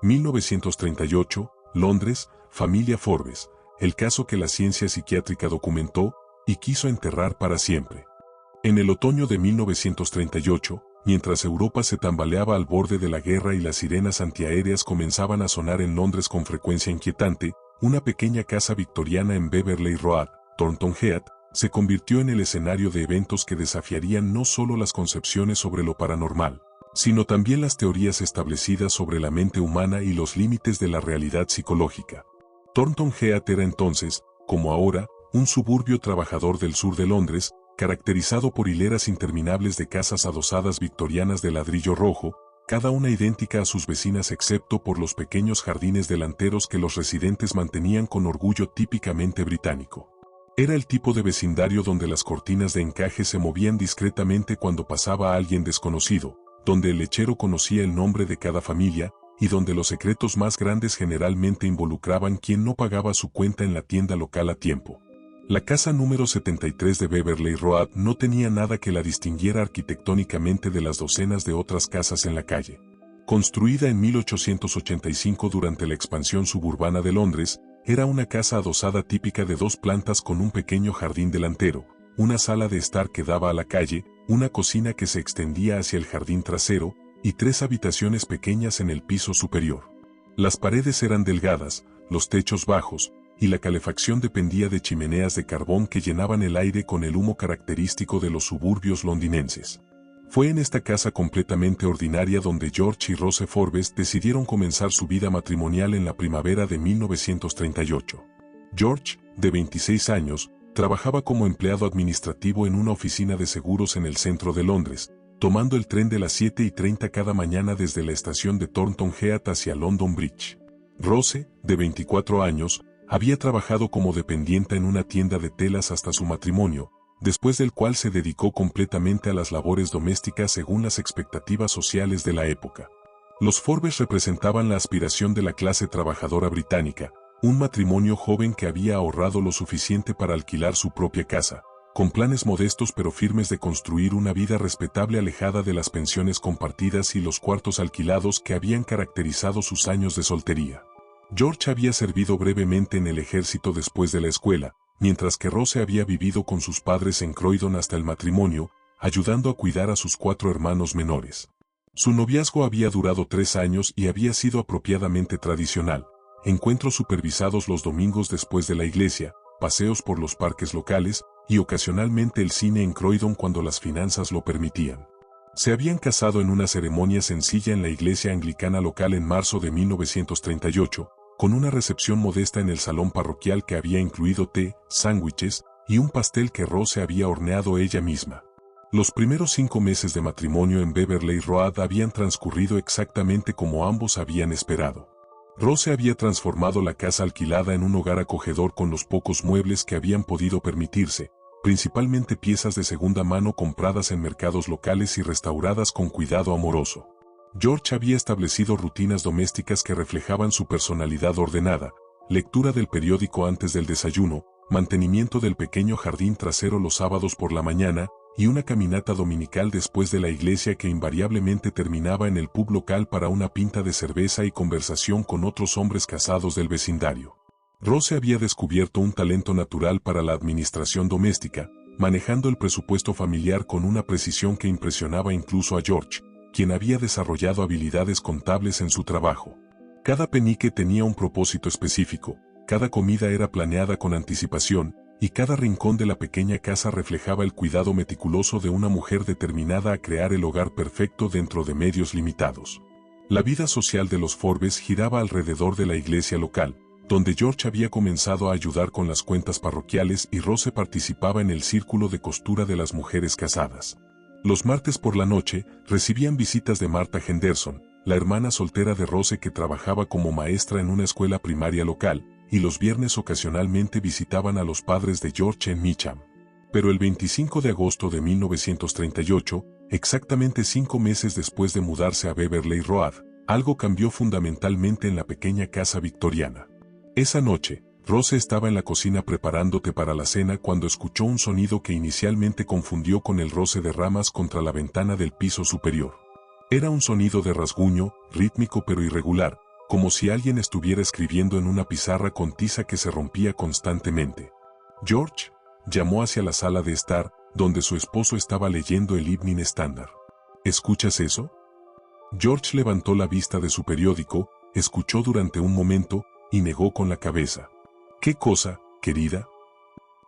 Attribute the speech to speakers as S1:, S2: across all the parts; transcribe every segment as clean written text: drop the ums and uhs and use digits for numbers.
S1: 1938, Londres, familia Forbes, el caso que la ciencia psiquiátrica documentó y quiso enterrar para siempre. En el otoño de 1938, mientras Europa se tambaleaba al borde de la guerra y las sirenas antiaéreas comenzaban a sonar en Londres con frecuencia inquietante, una pequeña casa victoriana en Beverley Road, Thornton Heath, se convirtió en el escenario de eventos que desafiarían no solo las concepciones sobre lo paranormal, sino también las teorías establecidas sobre la mente humana y los límites de la realidad psicológica. Thornton Heath era entonces, como ahora, un suburbio trabajador del sur de Londres, caracterizado por hileras interminables de casas adosadas victorianas de ladrillo rojo, cada una idéntica a sus vecinas excepto por los pequeños jardines delanteros que los residentes mantenían con orgullo típicamente británico. Era el tipo de vecindario donde las cortinas de encaje se movían discretamente cuando pasaba alguien desconocido, donde el lechero conocía el nombre de cada familia, y donde los secretos más grandes generalmente involucraban quien no pagaba su cuenta en la tienda local a tiempo. La casa número 73 de Beverley Road no tenía nada que la distinguiera arquitectónicamente de las docenas de otras casas en la calle. Construida en 1885 durante la expansión suburbana de Londres, era una casa adosada típica de 2 plantas con un pequeño jardín delantero, una sala de estar que daba a la calle, una cocina que se extendía hacia el jardín trasero, y 3 habitaciones pequeñas en el piso superior. Las paredes eran delgadas, los techos bajos, y la calefacción dependía de chimeneas de carbón que llenaban el aire con el humo característico de los suburbios londinenses. Fue en esta casa completamente ordinaria donde George y Rose Forbes decidieron comenzar su vida matrimonial en la primavera de 1938. George, de 26 años, trabajaba como empleado administrativo en una oficina de seguros en el centro de Londres, tomando el tren de las 7:30 cada mañana desde la estación de Thornton Heath hacia London Bridge. Rose, de 24 años, había trabajado como dependienta en una tienda de telas hasta su matrimonio, después del cual se dedicó completamente a las labores domésticas según las expectativas sociales de la época. Los Forbes representaban la aspiración de la clase trabajadora británica, un matrimonio joven que había ahorrado lo suficiente para alquilar su propia casa, con planes modestos pero firmes de construir una vida respetable alejada de las pensiones compartidas y los cuartos alquilados que habían caracterizado sus años de soltería. George había servido brevemente en el ejército después de la escuela, mientras que Rose había vivido con sus padres en Croydon hasta el matrimonio, ayudando a cuidar a sus 4 hermanos menores. Su noviazgo había durado 3 años y había sido apropiadamente tradicional: encuentros supervisados los domingos después de la iglesia, paseos por los parques locales, y ocasionalmente el cine en Croydon cuando las finanzas lo permitían. Se habían casado en una ceremonia sencilla en la iglesia anglicana local en marzo de 1938, con una recepción modesta en el salón parroquial que había incluido té, sándwiches y un pastel que Rose había horneado ella misma. Los primeros 5 meses de matrimonio en Beverley Road habían transcurrido exactamente como ambos habían esperado. Rose había transformado la casa alquilada en un hogar acogedor con los pocos muebles que habían podido permitirse, principalmente piezas de segunda mano compradas en mercados locales y restauradas con cuidado amoroso. George había establecido rutinas domésticas que reflejaban su personalidad ordenada: lectura del periódico antes del desayuno, mantenimiento del pequeño jardín trasero los sábados por la mañana, y una caminata dominical después de la iglesia que invariablemente terminaba en el pub local para una pinta de cerveza y conversación con otros hombres casados del vecindario. Rose había descubierto un talento natural para la administración doméstica, manejando el presupuesto familiar con una precisión que impresionaba incluso a George, quien había desarrollado habilidades contables en su trabajo. Cada penique tenía un propósito específico, cada comida era planeada con anticipación, y cada rincón de la pequeña casa reflejaba el cuidado meticuloso de una mujer determinada a crear el hogar perfecto dentro de medios limitados. La vida social de los Forbes giraba alrededor de la iglesia local, donde George había comenzado a ayudar con las cuentas parroquiales y Rose participaba en el círculo de costura de las mujeres casadas. Los martes por la noche recibían visitas de Martha Henderson, la hermana soltera de Rose que trabajaba como maestra en una escuela primaria local, y los viernes ocasionalmente visitaban a los padres de George en Meacham. Pero el 25 de agosto de 1938, exactamente 5 meses después de mudarse a Beverley Road, algo cambió fundamentalmente en la pequeña casa victoriana. Esa noche, Rose estaba en la cocina preparando té para la cena cuando escuchó un sonido que inicialmente confundió con el roce de ramas contra la ventana del piso superior. Era un sonido de rasguño, rítmico pero irregular, como si alguien estuviera escribiendo en una pizarra con tiza que se rompía constantemente. George llamó hacia la sala de estar, donde su esposo estaba leyendo el Evening Standard. ¿Escuchas eso? George levantó la vista de su periódico, escuchó durante un momento, y negó con la cabeza. ¿Qué cosa, querida?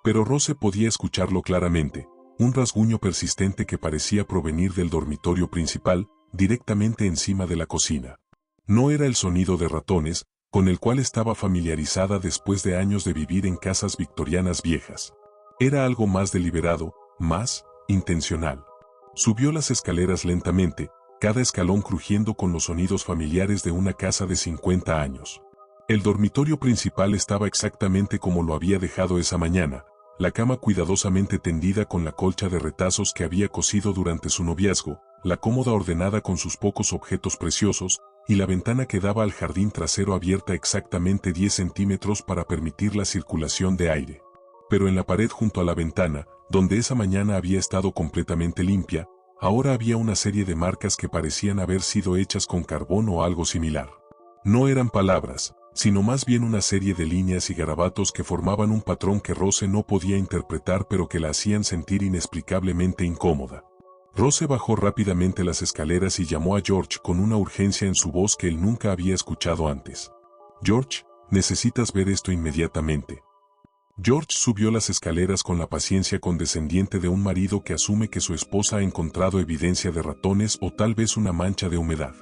S1: Pero Rose podía escucharlo claramente, un rasguño persistente que parecía provenir del dormitorio principal, directamente encima de la cocina. No era el sonido de ratones, con el cual estaba familiarizada después de años de vivir en casas victorianas viejas. Era algo más deliberado, más intencional. Subió las escaleras lentamente, cada escalón crujiendo con los sonidos familiares de una casa de 50 años. El dormitorio principal estaba exactamente como lo había dejado esa mañana, la cama cuidadosamente tendida con la colcha de retazos que había cosido durante su noviazgo, la cómoda ordenada con sus pocos objetos preciosos, y la ventana que daba al jardín trasero abierta exactamente 10 centímetros para permitir la circulación de aire. Pero en la pared junto a la ventana, donde esa mañana había estado completamente limpia, ahora había una serie de marcas que parecían haber sido hechas con carbón o algo similar. No eran palabras, sino más bien una serie de líneas y garabatos que formaban un patrón que Rose no podía interpretar pero que la hacían sentir inexplicablemente incómoda. Rose bajó rápidamente las escaleras y llamó a George con una urgencia en su voz que él nunca había escuchado antes. «George, necesitas ver esto inmediatamente». George subió las escaleras con la paciencia condescendiente de un marido que asume que su esposa ha encontrado evidencia de ratones o tal vez una mancha de humedad.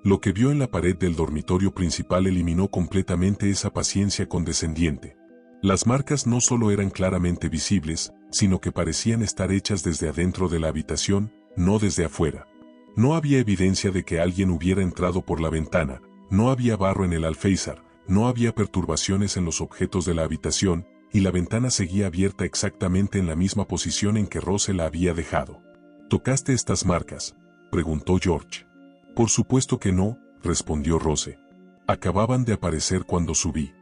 S1: Lo que vio en la pared del dormitorio principal eliminó completamente esa paciencia condescendiente. Las marcas no solo eran claramente visibles, sino que parecían estar hechas desde adentro de la habitación, no desde afuera. No había evidencia de que alguien hubiera entrado por la ventana, no había barro en el alféizar, no había perturbaciones en los objetos de la habitación, y la ventana seguía abierta exactamente en la misma posición en que Rose la había dejado. ¿Tocaste estas marcas?, preguntó George. Por supuesto que no, respondió Rose. Acababan de aparecer cuando subí.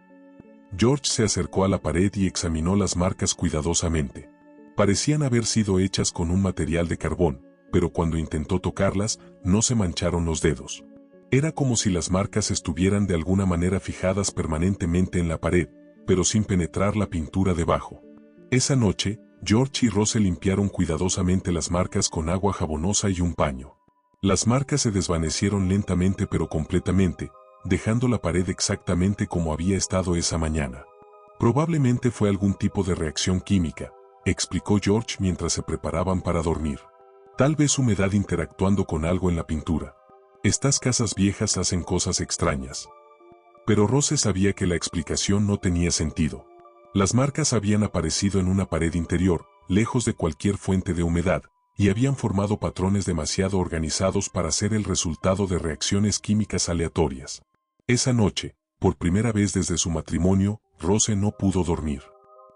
S1: George se acercó a la pared y examinó las marcas cuidadosamente. Parecían haber sido hechas con un material de carbón, pero cuando intentó tocarlas, no se mancharon los dedos. Era como si las marcas estuvieran de alguna manera fijadas permanentemente en la pared, pero sin penetrar la pintura debajo. Esa noche, George y Rose limpiaron cuidadosamente las marcas con agua jabonosa y un paño. Las marcas se desvanecieron lentamente pero completamente, dejando la pared exactamente como había estado esa mañana. Probablemente fue algún tipo de reacción química, explicó George mientras se preparaban para dormir. Tal vez humedad interactuando con algo en la pintura. Estas casas viejas hacen cosas extrañas. Pero Rose sabía que la explicación no tenía sentido. Las marcas habían aparecido en una pared interior, lejos de cualquier fuente de humedad, y habían formado patrones demasiado organizados para ser el resultado de reacciones químicas aleatorias. Esa noche, por primera vez desde su matrimonio, Rose no pudo dormir.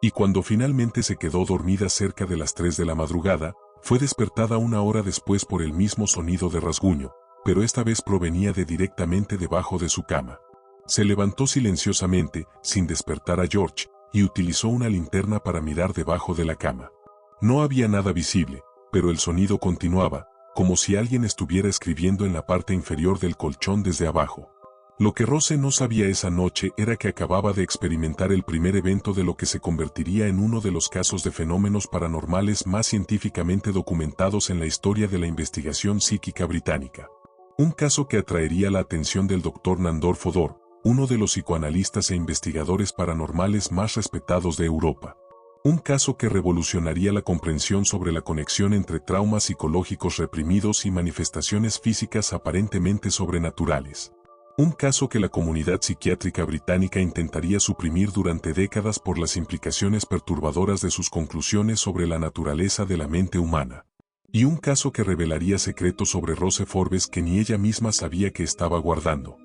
S1: Y cuando finalmente se quedó dormida cerca de las 3 de la madrugada, fue despertada una hora después por el mismo sonido de rasguño, pero esta vez provenía de directamente debajo de su cama. Se levantó silenciosamente, sin despertar a George, y utilizó una linterna para mirar debajo de la cama. No había nada visible, pero el sonido continuaba, como si alguien estuviera escribiendo en la parte inferior del colchón desde abajo. Lo que Rose no sabía esa noche era que acababa de experimentar el primer evento de lo que se convertiría en uno de los casos de fenómenos paranormales más científicamente documentados en la historia de la investigación psíquica británica. Un caso que atraería la atención del Dr. Nandor Fodor, uno de los psicoanalistas e investigadores paranormales más respetados de Europa. Un caso que revolucionaría la comprensión sobre la conexión entre traumas psicológicos reprimidos y manifestaciones físicas aparentemente sobrenaturales. Un caso que la comunidad psiquiátrica británica intentaría suprimir durante décadas por las implicaciones perturbadoras de sus conclusiones sobre la naturaleza de la mente humana. Y un caso que revelaría secretos sobre Rose Forbes que ni ella misma sabía que estaba guardando.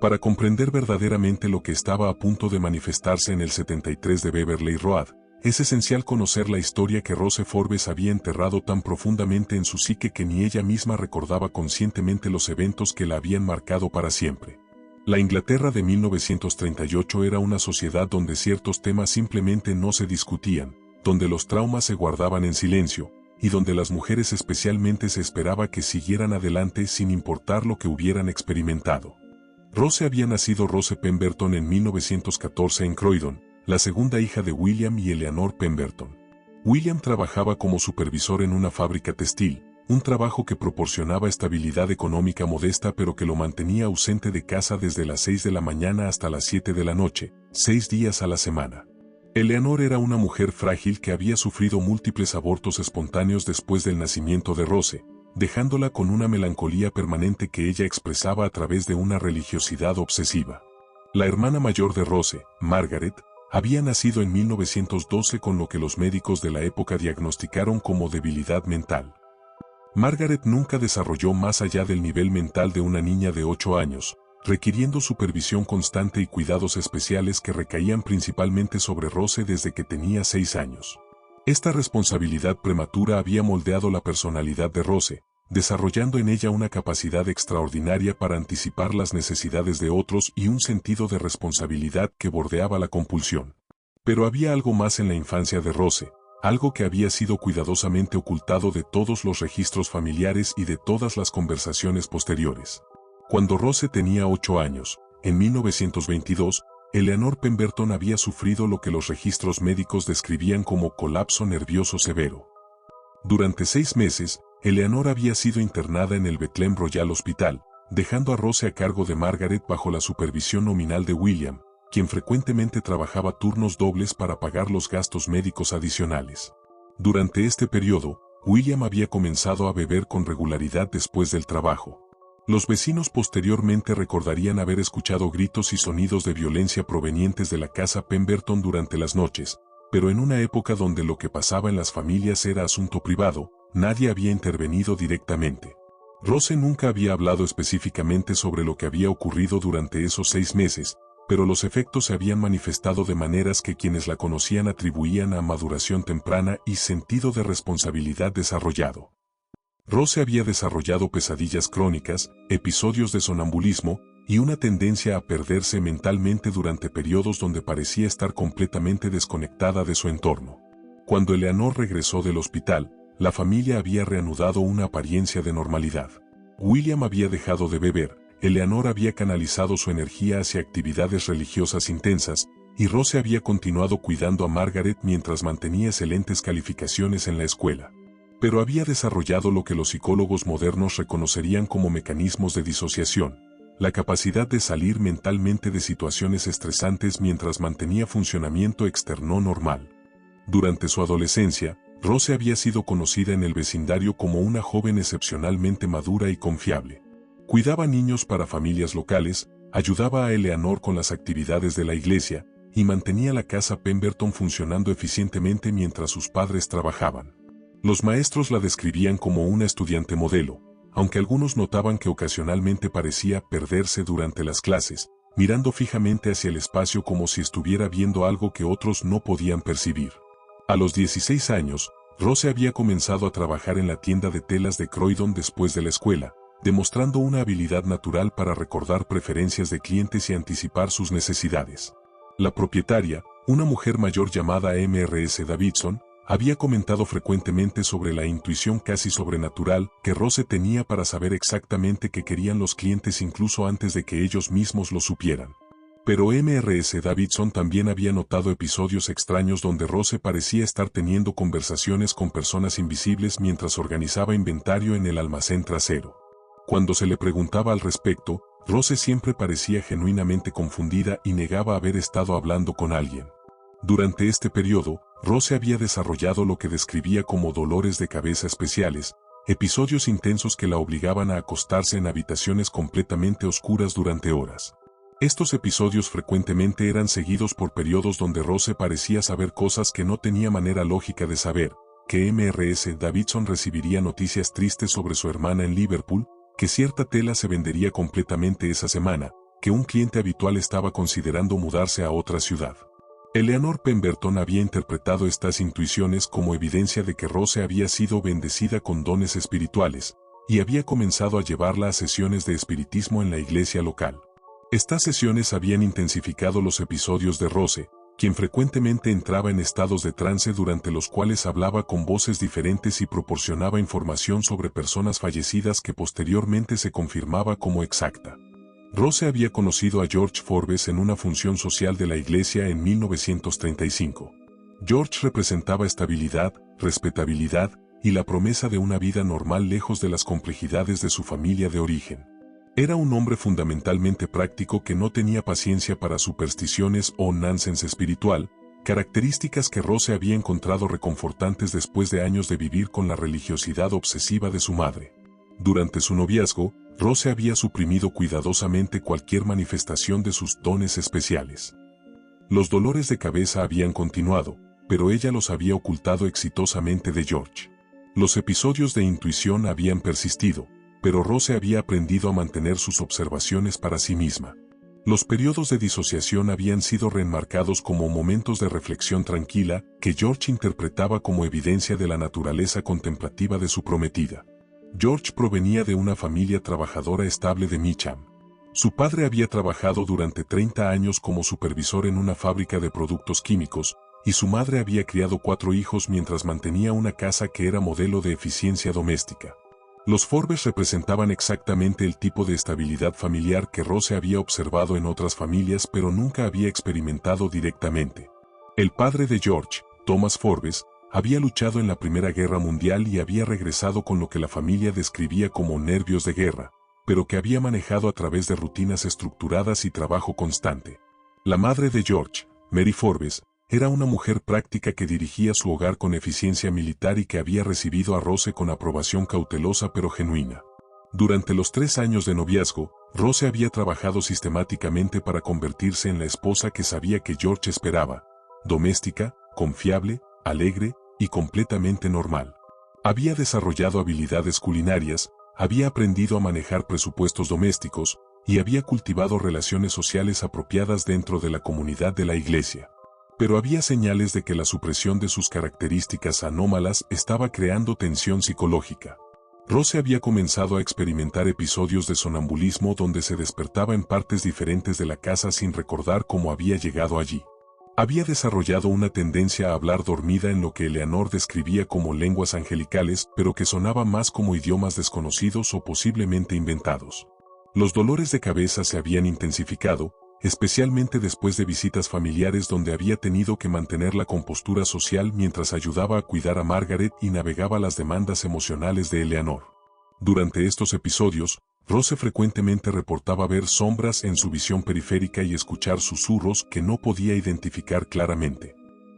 S1: Para comprender verdaderamente lo que estaba a punto de manifestarse en el 73 de Beverly Road, es esencial conocer la historia que Rose Forbes había enterrado tan profundamente en su psique que ni ella misma recordaba conscientemente los eventos que la habían marcado para siempre. La Inglaterra de 1938 era una sociedad donde ciertos temas simplemente no se discutían, donde los traumas se guardaban en silencio, y donde las mujeres especialmente se esperaba que siguieran adelante sin importar lo que hubieran experimentado. Rose había nacido Rose Pemberton en 1914 en Croydon, la segunda hija de William y Eleanor Pemberton. William trabajaba como supervisor en una fábrica textil, un trabajo que proporcionaba estabilidad económica modesta pero que lo mantenía ausente de casa desde las 6 de la mañana hasta las 7 de la noche, 6 días a la semana. Eleanor era una mujer frágil que había sufrido múltiples abortos espontáneos después del nacimiento de Rose, dejándola con una melancolía permanente que ella expresaba a través de una religiosidad obsesiva. La hermana mayor de Rose, Margaret, había nacido en 1912 con lo que los médicos de la época diagnosticaron como debilidad mental. Margaret nunca desarrolló más allá del nivel mental de una niña de 8 años, requiriendo supervisión constante y cuidados especiales que recaían principalmente sobre Rose desde que tenía 6 años. Esta responsabilidad prematura había moldeado la personalidad de Rose, desarrollando en ella una capacidad extraordinaria para anticipar las necesidades de otros y un sentido de responsabilidad que bordeaba la compulsión. Pero había algo más en la infancia de Rose, algo que había sido cuidadosamente ocultado de todos los registros familiares y de todas las conversaciones posteriores. Cuando Rose tenía 8 años, en 1922, Eleanor Pemberton había sufrido lo que los registros médicos describían como colapso nervioso severo. Durante 6 meses, Eleanor había sido internada en el Bethlehem Royal Hospital, dejando a Rose a cargo de Margaret bajo la supervisión nominal de William, quien frecuentemente trabajaba turnos dobles para pagar los gastos médicos adicionales. Durante este periodo, William había comenzado a beber con regularidad después del trabajo. Los vecinos posteriormente recordarían haber escuchado gritos y sonidos de violencia provenientes de la casa Pemberton durante las noches, pero en una época donde lo que pasaba en las familias era asunto privado, nadie había intervenido directamente. Rose nunca había hablado específicamente sobre lo que había ocurrido durante esos 6 meses, pero los efectos se habían manifestado de maneras que quienes la conocían atribuían a maduración temprana y sentido de responsabilidad desarrollado. Rose había desarrollado pesadillas crónicas, episodios de sonambulismo y una tendencia a perderse mentalmente durante periodos donde parecía estar completamente desconectada de su entorno. Cuando Eleanor regresó del hospital, la familia había reanudado una apariencia de normalidad. William había dejado de beber, Eleanor había canalizado su energía hacia actividades religiosas intensas, y Rose había continuado cuidando a Margaret mientras mantenía excelentes calificaciones en la escuela. Pero había desarrollado lo que los psicólogos modernos reconocerían como mecanismos de disociación, la capacidad de salir mentalmente de situaciones estresantes mientras mantenía funcionamiento externo normal. Durante su adolescencia, Rose había sido conocida en el vecindario como una joven excepcionalmente madura y confiable. Cuidaba niños para familias locales, ayudaba a Eleanor con las actividades de la iglesia, y mantenía la casa Pemberton funcionando eficientemente mientras sus padres trabajaban. Los maestros la describían como una estudiante modelo, aunque algunos notaban que ocasionalmente parecía perderse durante las clases, mirando fijamente hacia el espacio como si estuviera viendo algo que otros no podían percibir. A los 16 años, Rose había comenzado a trabajar en la tienda de telas de Croydon después de la escuela, demostrando una habilidad natural para recordar preferencias de clientes y anticipar sus necesidades. La propietaria, una mujer mayor llamada M.R.S. Davidson, había comentado frecuentemente sobre la intuición casi sobrenatural que Rose tenía para saber exactamente qué querían los clientes incluso antes de que ellos mismos lo supieran. Pero M.R.S. Davidson también había notado episodios extraños donde Rose parecía estar teniendo conversaciones con personas invisibles mientras organizaba inventario en el almacén trasero. Cuando se le preguntaba al respecto, Rose siempre parecía genuinamente confundida y negaba haber estado hablando con alguien. Durante este periodo, Rose había desarrollado lo que describía como dolores de cabeza especiales, episodios intensos que la obligaban a acostarse en habitaciones completamente oscuras durante horas. Estos episodios frecuentemente eran seguidos por periodos donde Rose parecía saber cosas que no tenía manera lógica de saber, que M.R.S. Davidson recibiría noticias tristes sobre su hermana en Liverpool, que cierta tela se vendería completamente esa semana, que un cliente habitual estaba considerando mudarse a otra ciudad. Eleanor Pemberton había interpretado estas intuiciones como evidencia de que Rose había sido bendecida con dones espirituales, y había comenzado a llevarla a sesiones de espiritismo en la iglesia local. Estas sesiones habían intensificado los episodios de Rose, quien frecuentemente entraba en estados de trance durante los cuales hablaba con voces diferentes y proporcionaba información sobre personas fallecidas que posteriormente se confirmaba como exacta. Rose había conocido a George Forbes en una función social de la iglesia en 1935. George representaba estabilidad, respetabilidad y la promesa de una vida normal lejos de las complejidades de su familia de origen. Era un hombre fundamentalmente práctico que no tenía paciencia para supersticiones o nonsense espiritual, características que Rose había encontrado reconfortantes después de años de vivir con la religiosidad obsesiva de su madre. Durante su noviazgo, Rose había suprimido cuidadosamente cualquier manifestación de sus dones especiales. Los dolores de cabeza habían continuado, pero ella los había ocultado exitosamente de George. Los episodios de intuición habían persistido, pero Rose había aprendido a mantener sus observaciones para sí misma. Los periodos de disociación habían sido reenmarcados como momentos de reflexión tranquila que George interpretaba como evidencia de la naturaleza contemplativa de su prometida. George provenía de una familia trabajadora estable de Meacham. Su padre había trabajado durante 30 años como supervisor en una fábrica de productos químicos, y su madre había criado 4 hijos mientras mantenía una casa que era modelo de eficiencia doméstica. Los Forbes representaban exactamente el tipo de estabilidad familiar que Rose había observado en otras familias pero nunca había experimentado directamente. El padre de George, Thomas Forbes, había luchado en la Primera Guerra Mundial y había regresado con lo que la familia describía como nervios de guerra, pero que había manejado a través de rutinas estructuradas y trabajo constante. La madre de George, Mary Forbes, era una mujer práctica que dirigía su hogar con eficiencia militar y que había recibido a Rose con aprobación cautelosa pero genuina. Durante los 3 años de noviazgo, Rose había trabajado sistemáticamente para convertirse en la esposa que sabía que George esperaba: doméstica, confiable, alegre y completamente normal. Había desarrollado habilidades culinarias, había aprendido a manejar presupuestos domésticos y había cultivado relaciones sociales apropiadas dentro de la comunidad de la iglesia. Pero había señales de que la supresión de sus características anómalas estaba creando tensión psicológica. Rose había comenzado a experimentar episodios de sonambulismo donde se despertaba en partes diferentes de la casa sin recordar cómo había llegado allí. Había desarrollado una tendencia a hablar dormida en lo que Eleanor describía como lenguas angelicales, pero que sonaba más como idiomas desconocidos o posiblemente inventados. Los dolores de cabeza se habían intensificado, especialmente después de visitas familiares donde había tenido que mantener la compostura social mientras ayudaba a cuidar a Margaret y navegaba las demandas emocionales de Eleanor. Durante estos episodios, Rose frecuentemente reportaba ver sombras en su visión periférica y escuchar susurros que no podía identificar claramente.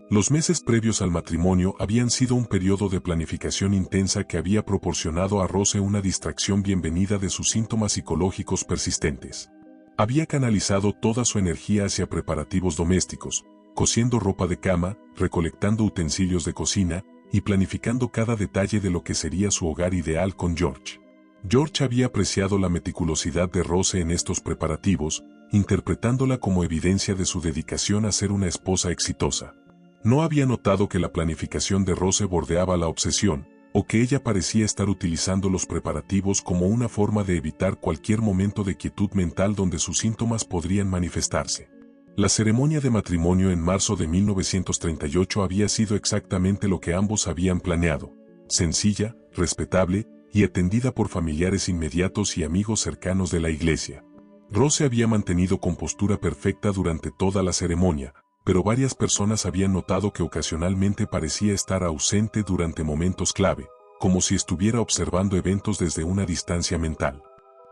S1: Los meses previos al matrimonio habían sido un periodo de planificación intensa que había proporcionado a Rose una distracción bienvenida de sus síntomas psicológicos persistentes. Había canalizado toda su energía hacia preparativos domésticos, cosiendo ropa de cama, recolectando utensilios de cocina y planificando cada detalle de lo que sería su hogar ideal con George. George había apreciado la meticulosidad de Rose en estos preparativos, interpretándola como evidencia de su dedicación a ser una esposa exitosa. No había notado que la planificación de Rose bordeaba la obsesión, o que ella parecía estar utilizando los preparativos como una forma de evitar cualquier momento de quietud mental donde sus síntomas podrían manifestarse. La ceremonia de matrimonio en marzo de 1938 había sido exactamente lo que ambos habían planeado: sencilla, respetable y atendida por familiares inmediatos y amigos cercanos de la iglesia. Rose había mantenido compostura perfecta durante toda la ceremonia, pero varias personas habían notado que ocasionalmente parecía estar ausente durante momentos clave, como si estuviera observando eventos desde una distancia mental.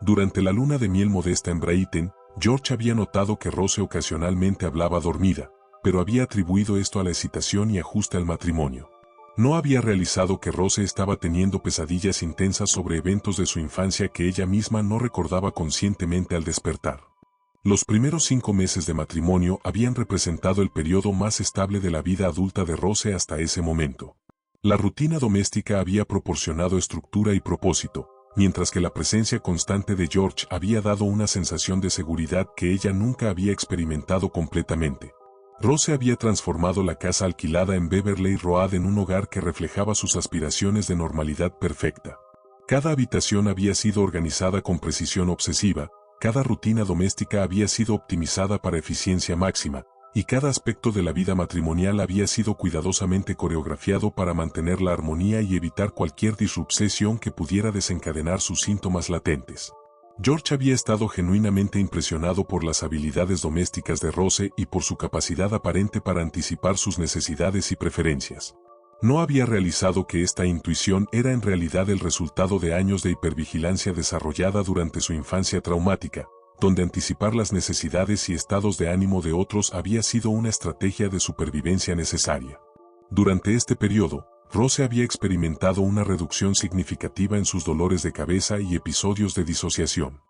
S1: Durante la luna de miel modesta en Brighton, George había notado que Rose ocasionalmente hablaba dormida, pero había atribuido esto a la excitación y ajuste al matrimonio. No había realizado que Rose estaba teniendo pesadillas intensas sobre eventos de su infancia que ella misma no recordaba conscientemente al despertar. Los primeros 5 meses de matrimonio habían representado el periodo más estable de la vida adulta de Rose hasta ese momento. La rutina doméstica había proporcionado estructura y propósito, mientras que la presencia constante de George había dado una sensación de seguridad que ella nunca había experimentado completamente. Rose había transformado la casa alquilada en Beverley Road en un hogar que reflejaba sus aspiraciones de normalidad perfecta. Cada habitación había sido organizada con precisión obsesiva, cada rutina doméstica había sido optimizada para eficiencia máxima, y cada aspecto de la vida matrimonial había sido cuidadosamente coreografiado para mantener la armonía y evitar cualquier disrupción que pudiera desencadenar sus síntomas latentes. George había estado genuinamente impresionado por las habilidades domésticas de Rose y por su capacidad aparente para anticipar sus necesidades y preferencias. No había realizado que esta intuición era en realidad el resultado de años de hipervigilancia desarrollada durante su infancia traumática, donde anticipar las necesidades y estados de ánimo de otros había sido una estrategia de supervivencia necesaria. Durante este periodo, Rose había experimentado una reducción significativa en sus dolores de cabeza y episodios de disociación.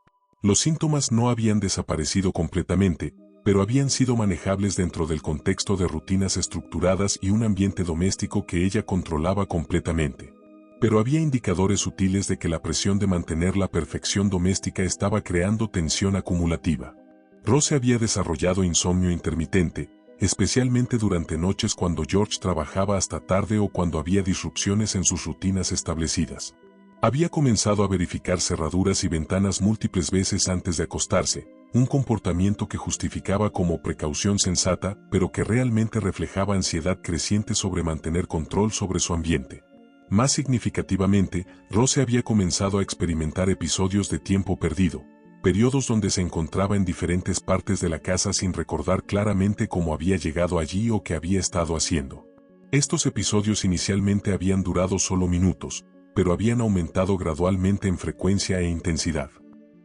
S1: Los síntomas no habían desaparecido completamente, pero habían sido manejables dentro del contexto de rutinas estructuradas y un ambiente doméstico que ella controlaba completamente. Pero había indicadores sutiles de que la presión de mantener la perfección doméstica estaba creando tensión acumulativa. Rose había desarrollado insomnio intermitente, especialmente durante noches cuando George trabajaba hasta tarde o cuando había disrupciones en sus rutinas establecidas. Había comenzado a verificar cerraduras y ventanas múltiples veces antes de acostarse, un comportamiento que justificaba como precaución sensata, pero que realmente reflejaba ansiedad creciente sobre mantener control sobre su ambiente. Más significativamente, Rose había comenzado a experimentar episodios de tiempo perdido, periodos donde se encontraba en diferentes partes de la casa sin recordar claramente cómo había llegado allí o qué había estado haciendo. Estos episodios inicialmente habían durado solo minutos, pero habían aumentado gradualmente en frecuencia e intensidad.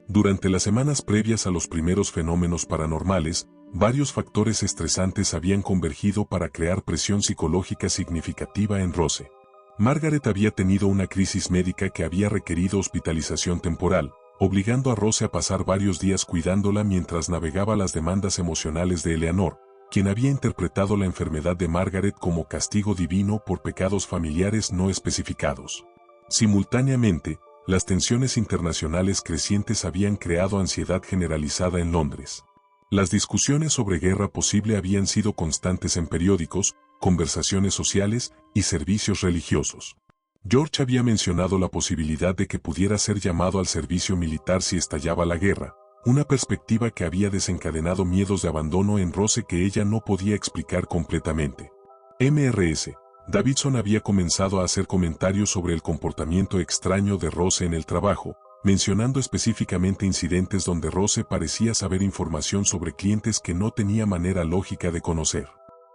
S1: Durante las semanas previas a los primeros fenómenos paranormales, varios factores estresantes habían convergido para crear presión psicológica significativa en Rose. Margaret había tenido una crisis médica que había requerido hospitalización temporal, obligando a Rose a pasar varios días cuidándola mientras navegaba las demandas emocionales de Eleanor, quien había interpretado la enfermedad de Margaret como castigo divino por pecados familiares no especificados. Simultáneamente, las tensiones internacionales crecientes habían creado ansiedad generalizada en Londres. Las discusiones sobre guerra posible habían sido constantes en periódicos, conversaciones sociales y servicios religiosos. George había mencionado la posibilidad de que pudiera ser llamado al servicio militar si estallaba la guerra, una perspectiva que había desencadenado miedos de abandono en Rose que ella no podía explicar completamente. Mrs. Davidson había comenzado a hacer comentarios sobre el comportamiento extraño de Rose en el trabajo, mencionando específicamente incidentes donde Rose parecía saber información sobre clientes que no tenía manera lógica de conocer.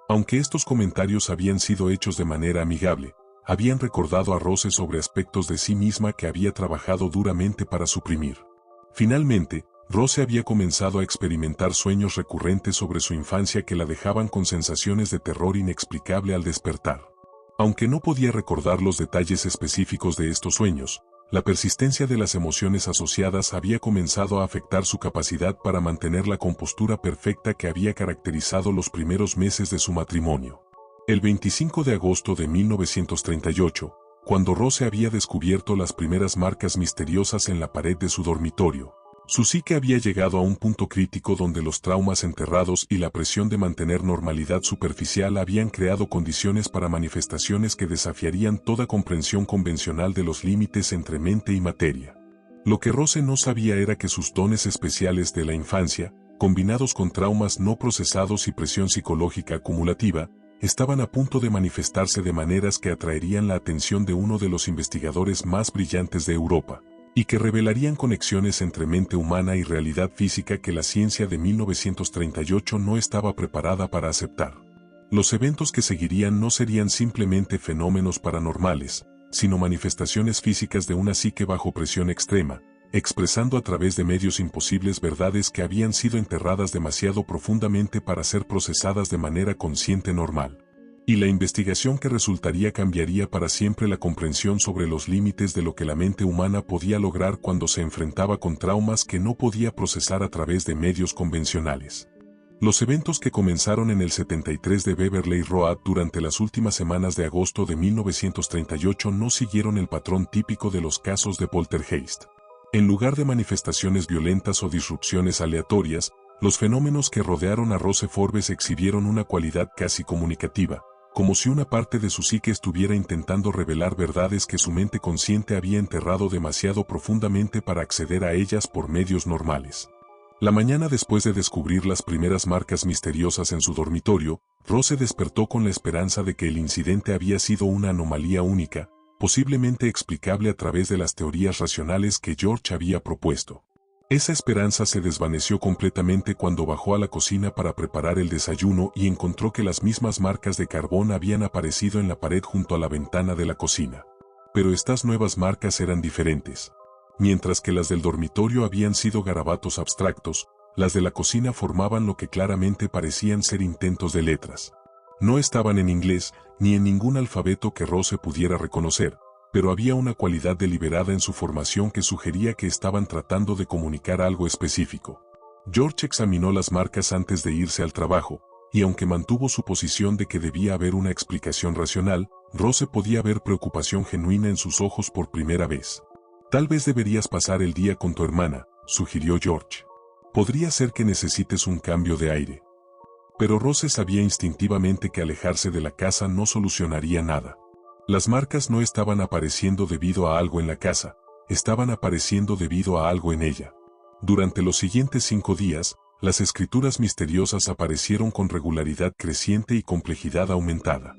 S1: Aunque estos comentarios habían sido hechos de manera amigable, habían recordado a Rose sobre aspectos de sí misma que había trabajado duramente para suprimir. Finalmente, Rose había comenzado a experimentar sueños recurrentes sobre su infancia que la dejaban con sensaciones de terror inexplicable al despertar. Aunque no podía recordar los detalles específicos de estos sueños, la persistencia de las emociones asociadas había comenzado a afectar su capacidad para mantener la compostura perfecta que había caracterizado los primeros meses de su matrimonio. El 25 de agosto de 1938, cuando Rose había descubierto las primeras marcas misteriosas en la pared de su dormitorio, su psique había llegado a un punto crítico donde los traumas enterrados y la presión de mantener normalidad superficial habían creado condiciones para manifestaciones que desafiarían toda comprensión convencional de los límites entre mente y materia. Lo que Rose no sabía era que sus dones especiales de la infancia, combinados con traumas no procesados y presión psicológica acumulativa, estaban a punto de manifestarse de maneras que atraerían la atención de uno de los investigadores más brillantes de Europa, y que revelarían conexiones entre mente humana y realidad física que la ciencia de 1938 no estaba preparada para aceptar. Los eventos que seguirían no serían simplemente fenómenos paranormales, sino manifestaciones físicas de una psique bajo presión extrema, expresando a través de medios imposibles verdades que habían sido enterradas demasiado profundamente para ser procesadas de manera consciente normal. Y la investigación que resultaría cambiaría para siempre la comprensión sobre los límites de lo que la mente humana podía lograr cuando se enfrentaba con traumas que no podía procesar a través de medios convencionales. Los eventos que comenzaron en el 73 de Beverly Road durante las últimas semanas de agosto de 1938 no siguieron el patrón típico de los casos de poltergeist. En lugar de manifestaciones violentas o disrupciones aleatorias, los fenómenos que rodearon a Rose Forbes exhibieron una cualidad casi comunicativa, como si una parte de su psique estuviera intentando revelar verdades que su mente consciente había enterrado demasiado profundamente para acceder a ellas por medios normales. La mañana después de descubrir las primeras marcas misteriosas en su dormitorio, Rose despertó con la esperanza de que el incidente había sido una anomalía única, posiblemente explicable a través de las teorías racionales que George había propuesto. Esa esperanza se desvaneció completamente cuando bajó a la cocina para preparar el desayuno y encontró que las mismas marcas de carbón habían aparecido en la pared junto a la ventana de la cocina. Pero estas nuevas marcas eran diferentes. Mientras que las del dormitorio habían sido garabatos abstractos, las de la cocina formaban lo que claramente parecían ser intentos de letras. No estaban en inglés, ni en ningún alfabeto que Rose pudiera reconocer, pero había una cualidad deliberada en su formación que sugería que estaban tratando de comunicar algo específico. George examinó las marcas antes de irse al trabajo, y aunque mantuvo su posición de que debía haber una explicación racional, Rose podía ver preocupación genuina en sus ojos por primera vez. Tal vez deberías pasar el día con tu hermana, sugirió George. Podría ser que necesites un cambio de aire. Pero Rose sabía instintivamente que alejarse de la casa no solucionaría nada. Las marcas no estaban apareciendo debido a algo en la casa, estaban apareciendo debido a algo en ella. Durante los siguientes 5 días, las escrituras misteriosas aparecieron con regularidad creciente y complejidad aumentada.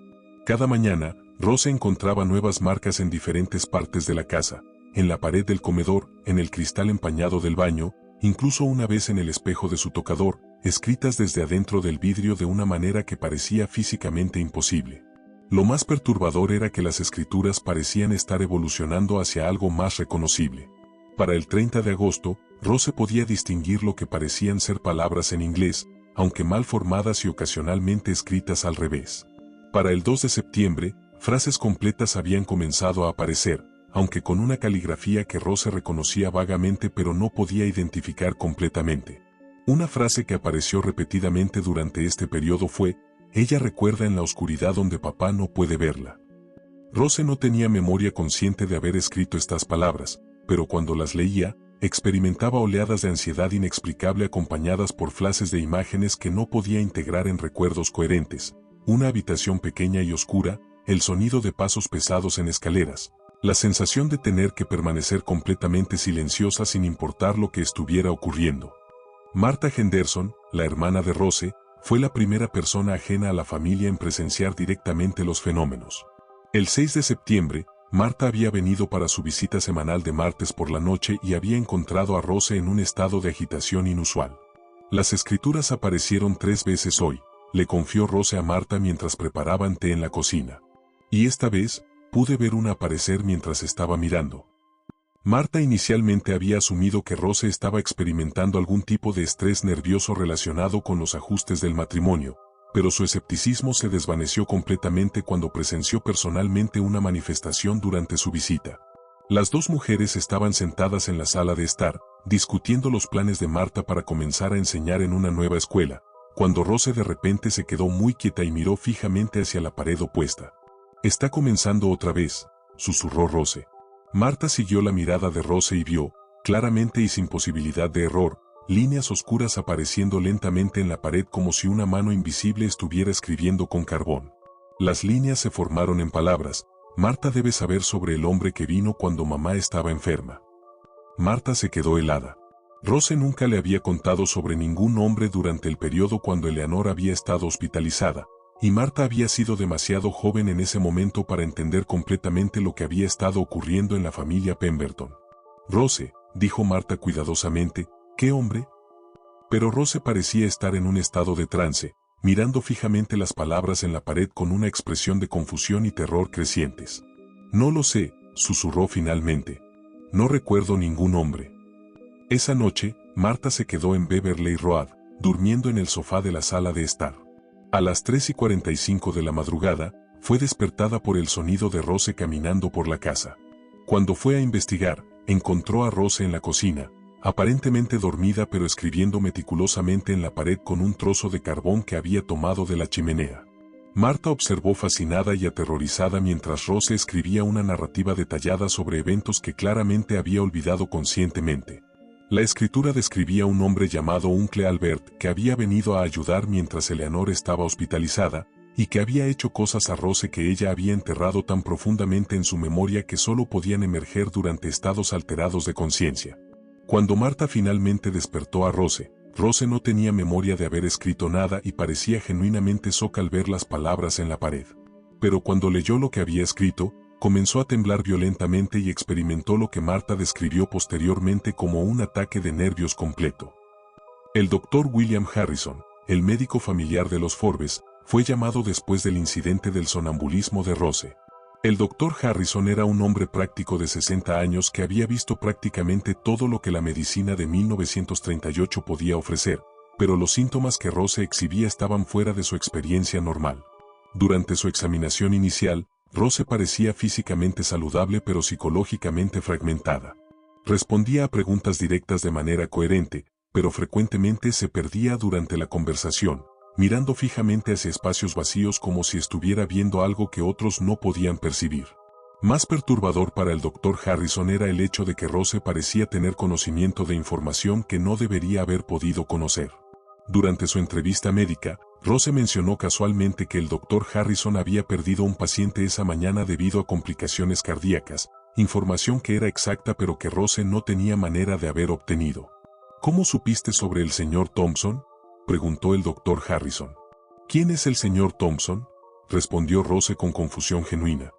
S1: Cada mañana, Rose encontraba nuevas marcas en diferentes partes de la casa, en la pared del comedor, en el cristal empañado del baño, incluso una vez en el espejo de su tocador, escritas desde adentro del vidrio de una manera que parecía físicamente imposible. Lo más perturbador era que las escrituras parecían estar evolucionando hacia algo más reconocible. Para el 30 de agosto, Rose podía distinguir lo que parecían ser palabras en inglés, aunque mal formadas y ocasionalmente escritas al revés. Para el 2 de septiembre, frases completas habían comenzado a aparecer, aunque con una caligrafía que Rose reconocía vagamente pero no podía identificar completamente. Una frase que apareció repetidamente durante este periodo fue: ella recuerda en la oscuridad donde papá no puede verla. Rose no tenía memoria consciente de haber escrito estas palabras, pero cuando las leía, experimentaba oleadas de ansiedad inexplicable acompañadas por flashes de imágenes que no podía integrar en recuerdos coherentes: una habitación pequeña y oscura, el sonido de pasos pesados en escaleras, la sensación de tener que permanecer completamente silenciosa sin importar lo que estuviera ocurriendo. Martha Henderson, la hermana de Rose, fue la primera persona ajena a la familia en presenciar directamente los fenómenos. El 6 de septiembre, Martha había venido para su visita semanal de martes por la noche y había encontrado a Rose en un estado de agitación inusual. Las escrituras aparecieron 3 veces hoy, le confió Rose a Martha mientras preparaban té en la cocina. Y esta vez, pude ver una aparecer mientras estaba mirando. Martha inicialmente había asumido que Rose estaba experimentando algún tipo de estrés nervioso relacionado con los ajustes del matrimonio, pero su escepticismo se desvaneció completamente cuando presenció personalmente una manifestación durante su visita. Las 2 mujeres estaban sentadas en la sala de estar, discutiendo los planes de Martha para comenzar a enseñar en una nueva escuela, cuando Rose de repente se quedó muy quieta y miró fijamente hacia la pared opuesta. «Está comenzando otra vez», susurró Rose. Martha siguió la mirada de Rose y vio, claramente y sin posibilidad de error, líneas oscuras apareciendo lentamente en la pared como si una mano invisible estuviera escribiendo con carbón. Las líneas se formaron en palabras: «Martha debe saber sobre el hombre que vino cuando mamá estaba enferma». Martha se quedó helada. Rose nunca le había contado sobre ningún hombre durante el periodo cuando Eleanor había estado hospitalizada, y Martha había sido demasiado joven en ese momento para entender completamente lo que había estado ocurriendo en la familia Pemberton. «Rose», dijo Martha cuidadosamente, «¿qué hombre?». Pero Rose parecía estar en un estado de trance, mirando fijamente las palabras en la pared con una expresión de confusión y terror crecientes. «No lo sé», susurró finalmente. «No recuerdo ningún hombre». Esa noche, Martha se quedó en Beverly Road, durmiendo en el sofá de la sala de estar. A las 3:45 de la madrugada, fue despertada por el sonido de Rose caminando por la casa. Cuando fue a investigar, encontró a Rose en la cocina, aparentemente dormida pero escribiendo meticulosamente en la pared con un trozo de carbón que había tomado de la chimenea. Martha observó fascinada y aterrorizada mientras Rose escribía una narrativa detallada sobre eventos que claramente había olvidado conscientemente. La escritura describía un hombre llamado Uncle Albert que había venido a ayudar mientras Eleanor estaba hospitalizada, y que había hecho cosas a Rose que ella había enterrado tan profundamente en su memoria que solo podían emerger durante estados alterados de conciencia. Cuando Martha finalmente despertó a Rose, Rose no tenía memoria de haber escrito nada y parecía genuinamente soca al ver las palabras en la pared. Pero cuando leyó lo que había escrito, comenzó a temblar violentamente y experimentó lo que Marta describió posteriormente como un ataque de nervios completo. El doctor William Harrison, el médico familiar de los Forbes, fue llamado después del incidente del sonambulismo de Rose. El doctor Harrison era un hombre práctico de 60 años que había visto prácticamente todo lo que la medicina de 1938 podía ofrecer, pero los síntomas que Rose exhibía estaban fuera de su experiencia normal. Durante su examinación inicial, Rose parecía físicamente saludable pero psicológicamente fragmentada. Respondía a preguntas directas de manera coherente, pero frecuentemente se perdía durante la conversación, mirando fijamente hacia espacios vacíos como si estuviera viendo algo que otros no podían percibir. Más perturbador para el doctor Harrison era el hecho de que Rose parecía tener conocimiento de información que no debería haber podido conocer. Durante su entrevista médica, Rose mencionó casualmente que el doctor Harrison había perdido un paciente esa mañana debido a complicaciones cardíacas, información que era exacta pero que Rose no tenía manera de haber obtenido. ¿Cómo supiste sobre el señor Thompson?, preguntó el doctor Harrison. ¿Quién es el señor Thompson?, respondió Rose con confusión genuina.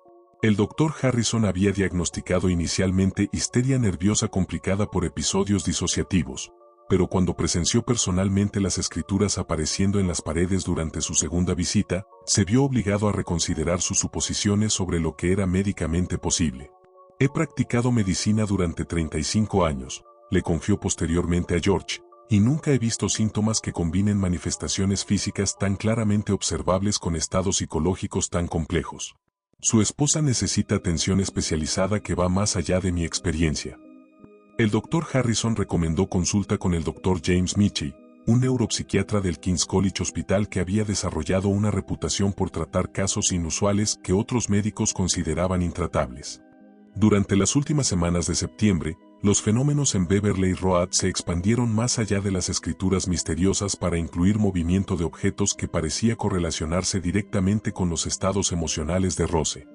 S1: El doctor Harrison había diagnosticado inicialmente histeria nerviosa complicada por episodios disociativos, pero cuando presenció personalmente las escrituras apareciendo en las paredes durante su segunda visita, se vio obligado a reconsiderar sus suposiciones sobre lo que era médicamente posible. He practicado medicina durante 35 años, le confió posteriormente a George, y nunca he visto síntomas que combinen manifestaciones físicas tan claramente observables con estados psicológicos tan complejos. Su esposa necesita atención especializada que va más allá de mi experiencia. El doctor Harrison recomendó consulta con el doctor James Michie, un neuropsiquiatra del King's College Hospital que había desarrollado una reputación por tratar casos inusuales que otros médicos consideraban intratables. Durante las últimas semanas de septiembre, los fenómenos en Beverly Road se expandieron más allá de las escrituras misteriosas para incluir movimiento de objetos que parecía correlacionarse directamente con los estados emocionales de Rose.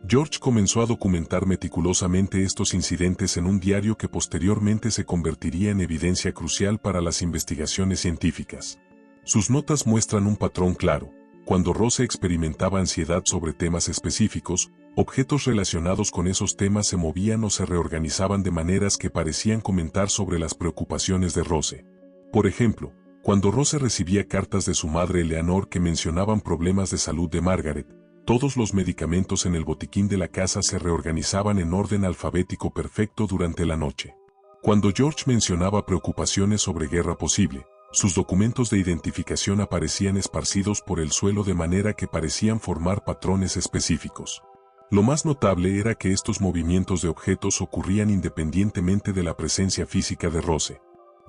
S1: George comenzó a documentar meticulosamente estos incidentes en un diario que posteriormente se convertiría en evidencia crucial para las investigaciones científicas. Sus notas muestran un patrón claro. Cuando Rose experimentaba ansiedad sobre temas específicos, objetos relacionados con esos temas se movían o se reorganizaban de maneras que parecían comentar sobre las preocupaciones de Rose. Por ejemplo, cuando Rose recibía cartas de su madre Eleanor que mencionaban problemas de salud de Margaret, todos los medicamentos en el botiquín de la casa se reorganizaban en orden alfabético perfecto durante la noche. Cuando George mencionaba preocupaciones sobre guerra posible, sus documentos de identificación aparecían esparcidos por el suelo de manera que parecían formar patrones específicos. Lo más notable era que estos movimientos de objetos ocurrían independientemente de la presencia física de Rose.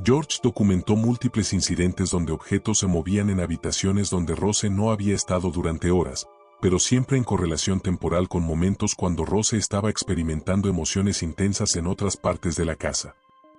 S1: George documentó múltiples incidentes donde objetos se movían en habitaciones donde Rose no había estado durante horas, pero siempre en correlación temporal con momentos cuando Rose estaba experimentando emociones intensas en otras partes de la casa.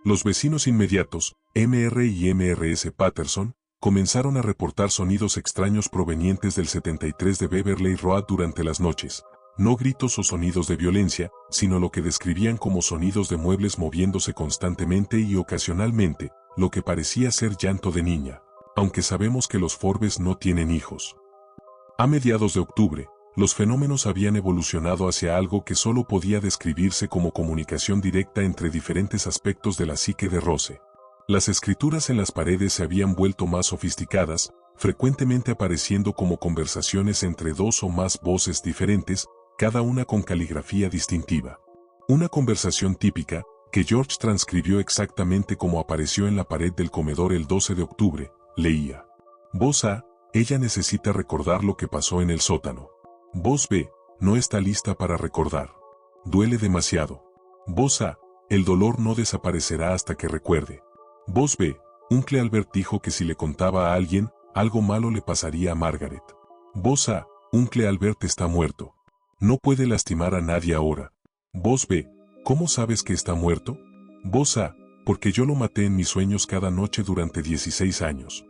S1: Los vecinos inmediatos, Mr. y Mrs. Patterson, comenzaron a reportar sonidos extraños provenientes del 73 de Beverly Road durante las noches, no gritos o sonidos de violencia, sino lo que describían como sonidos de muebles moviéndose constantemente y ocasionalmente, lo que parecía ser llanto de niña, aunque sabemos que los Forbes no tienen hijos. A mediados de octubre, los fenómenos habían evolucionado hacia algo que solo podía describirse como comunicación directa entre diferentes aspectos de la psique de Rose. Las escrituras en las paredes se habían vuelto más sofisticadas, frecuentemente apareciendo como conversaciones entre dos o más voces diferentes, cada una con caligrafía distintiva. Una conversación típica, que George transcribió exactamente como apareció en la pared del comedor el 12 de octubre, leía: Voz A, ella necesita recordar lo que pasó en el sótano. Voz B, no está lista para recordar. Duele demasiado. Voz A, el dolor no desaparecerá hasta que recuerde. Voz B, Uncle Albert dijo que si le contaba a alguien, algo malo le pasaría a Margaret. Voz A, Uncle Albert está muerto. No puede lastimar a nadie ahora. Voz B, ¿cómo sabes que está muerto? Voz A, porque yo lo maté en mis sueños cada noche durante 16 años.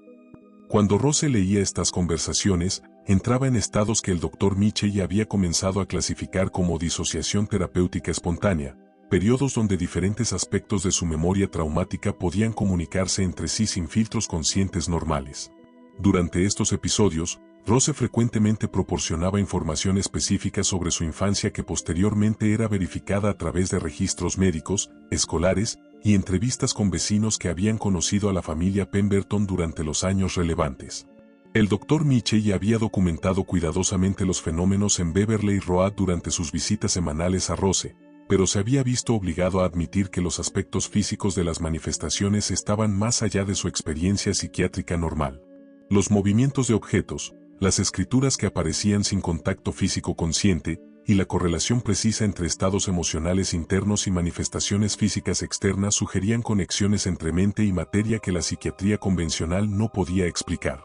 S1: Cuando Rose leía estas conversaciones, entraba en estados que el Dr. Michie había comenzado a clasificar como disociación terapéutica espontánea, periodos donde diferentes aspectos de su memoria traumática podían comunicarse entre sí sin filtros conscientes normales. Durante estos episodios, Rose frecuentemente proporcionaba información específica sobre su infancia que posteriormente era verificada a través de registros médicos, escolares y entrevistas con vecinos que habían conocido a la familia Pemberton durante los años relevantes. El Dr. Michey había documentado cuidadosamente los fenómenos en Beverly Road durante sus visitas semanales a Rose, pero se había visto obligado a admitir que los aspectos físicos de las manifestaciones estaban más allá de su experiencia psiquiátrica normal. Los movimientos de objetos, las escrituras que aparecían sin contacto físico consciente, y la correlación precisa entre estados emocionales internos y manifestaciones físicas externas sugerían conexiones entre mente y materia que la psiquiatría convencional no podía explicar.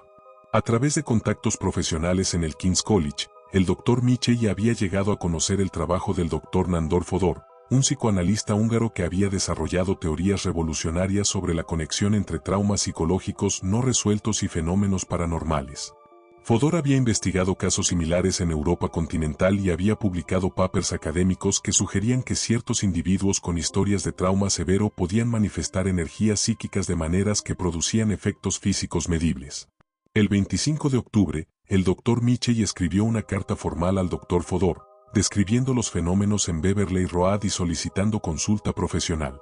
S1: A través de contactos profesionales en el King's College, el Dr. Michey había llegado a conocer el trabajo del Dr. Nandor Fodor, un psicoanalista húngaro que había desarrollado teorías revolucionarias sobre la conexión entre traumas psicológicos no resueltos y fenómenos paranormales. Fodor había investigado casos similares en Europa continental y había publicado papers académicos que sugerían que ciertos individuos con historias de trauma severo podían manifestar energías psíquicas de maneras que producían efectos físicos medibles. El 25 de octubre, el Dr. Michey escribió una carta formal al Dr. Fodor, describiendo los fenómenos en Beverly Road y solicitando consulta profesional.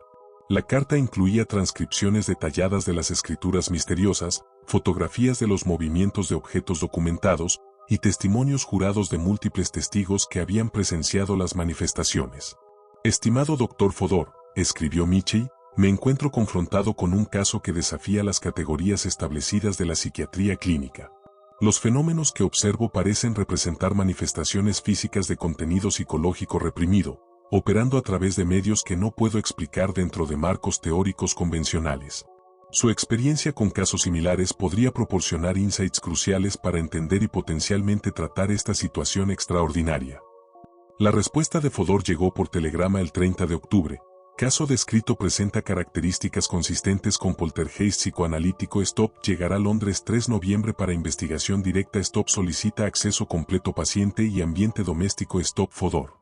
S1: La carta incluía transcripciones detalladas de las escrituras misteriosas, fotografías de los movimientos de objetos documentados y testimonios jurados de múltiples testigos que habían presenciado las manifestaciones. Estimado Dr. Fodor, escribió Michey, me encuentro confrontado con un caso que desafía las categorías establecidas de la psiquiatría clínica. Los fenómenos que observo parecen representar manifestaciones físicas de contenido psicológico reprimido, operando a través de medios que no puedo explicar dentro de marcos teóricos convencionales. Su experiencia con casos similares podría proporcionar insights cruciales para entender y potencialmente tratar esta situación extraordinaria. La respuesta de Fodor llegó por telegrama el 30 de octubre. Caso descrito presenta características consistentes con poltergeist psicoanalítico. Stop llegará a Londres 3 de noviembre para investigación directa. Stop solicita acceso completo paciente y ambiente doméstico. Stop Fodor.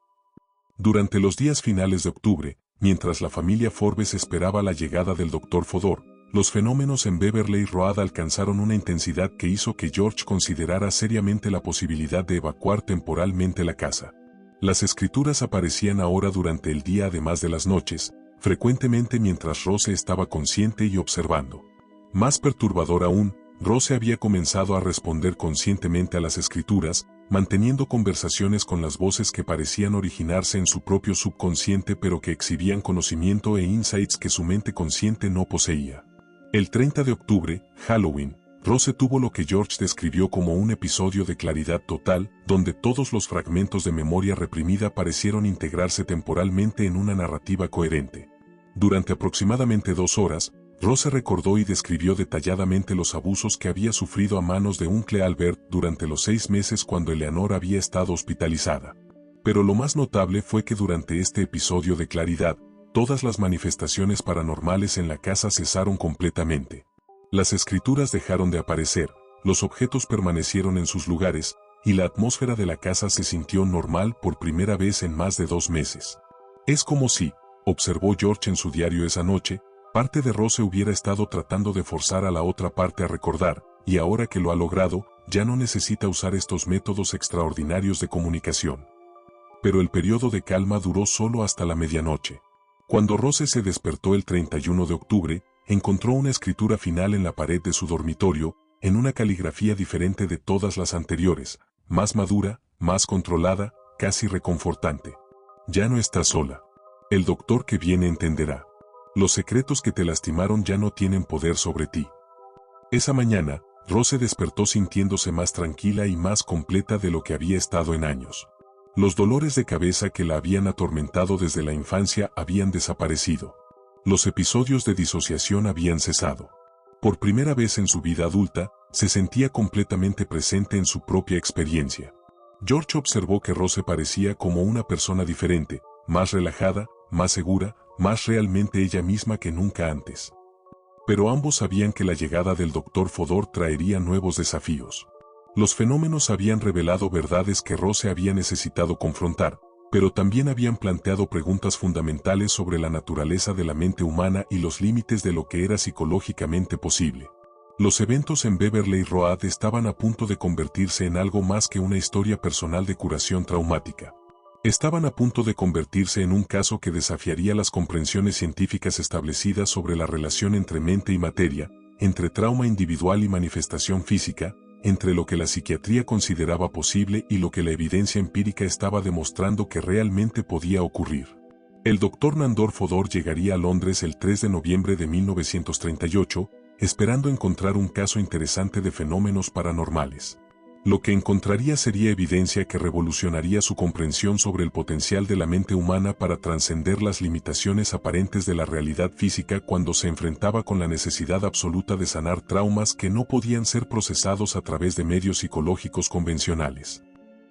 S1: Durante los días finales de octubre, mientras la familia Forbes esperaba la llegada del Dr. Fodor, los fenómenos en Beverly Road alcanzaron una intensidad que hizo que George considerara seriamente la posibilidad de evacuar temporalmente la casa. Las escrituras aparecían ahora durante el día además de las noches, frecuentemente mientras Rose estaba consciente y observando. Más perturbador aún, Rose había comenzado a responder conscientemente a las escrituras, manteniendo conversaciones con las voces que parecían originarse en su propio subconsciente pero que exhibían conocimiento e insights que su mente consciente no poseía. El 30 de octubre, Halloween, Rose tuvo lo que George describió como un episodio de claridad total, donde todos los fragmentos de memoria reprimida parecieron integrarse temporalmente en una narrativa coherente. Durante aproximadamente 2 horas, Rose recordó y describió detalladamente los abusos que había sufrido a manos de Uncle Albert durante los 6 meses cuando Eleanor había estado hospitalizada. Pero lo más notable fue que durante este episodio de claridad, todas las manifestaciones paranormales en la casa cesaron completamente. Las escrituras dejaron de aparecer, los objetos permanecieron en sus lugares, y la atmósfera de la casa se sintió normal por primera vez en más de 2 meses. Es como si, observó George en su diario esa noche, parte de Rose hubiera estado tratando de forzar a la otra parte a recordar, y ahora que lo ha logrado, ya no necesita usar estos métodos extraordinarios de comunicación. Pero el periodo de calma duró solo hasta la medianoche. Cuando Rose se despertó el 31 de octubre, encontró una escritura final en la pared de su dormitorio, en una caligrafía diferente de todas las anteriores, más madura, más controlada, casi reconfortante. Ya no estás sola. El doctor que viene entenderá. Los secretos que te lastimaron ya no tienen poder sobre ti. Esa mañana, Rose despertó sintiéndose más tranquila y más completa de lo que había estado en años. Los dolores de cabeza que la habían atormentado desde la infancia habían desaparecido. Los episodios de disociación habían cesado. Por primera vez en su vida adulta, se sentía completamente presente en su propia experiencia. George observó que Rose parecía como una persona diferente, más relajada, más segura, más realmente ella misma que nunca antes. Pero ambos sabían que la llegada del Dr. Fodor traería nuevos desafíos. Los fenómenos habían revelado verdades que Rose había necesitado confrontar, pero también habían planteado preguntas fundamentales sobre la naturaleza de la mente humana y los límites de lo que era psicológicamente posible. Los eventos en Beverly Road estaban a punto de convertirse en algo más que una historia personal de curación traumática. Estaban a punto de convertirse en un caso que desafiaría las comprensiones científicas establecidas sobre la relación entre mente y materia, entre trauma individual y manifestación física, entre lo que la psiquiatría consideraba posible y lo que la evidencia empírica estaba demostrando que realmente podía ocurrir. El Dr. Nandor Fodor llegaría a Londres el 3 de noviembre de 1938, esperando encontrar un caso interesante de fenómenos paranormales. Lo que encontraría sería evidencia que revolucionaría su comprensión sobre el potencial de la mente humana para trascender las limitaciones aparentes de la realidad física cuando se enfrentaba con la necesidad absoluta de sanar traumas que no podían ser procesados a través de medios psicológicos convencionales.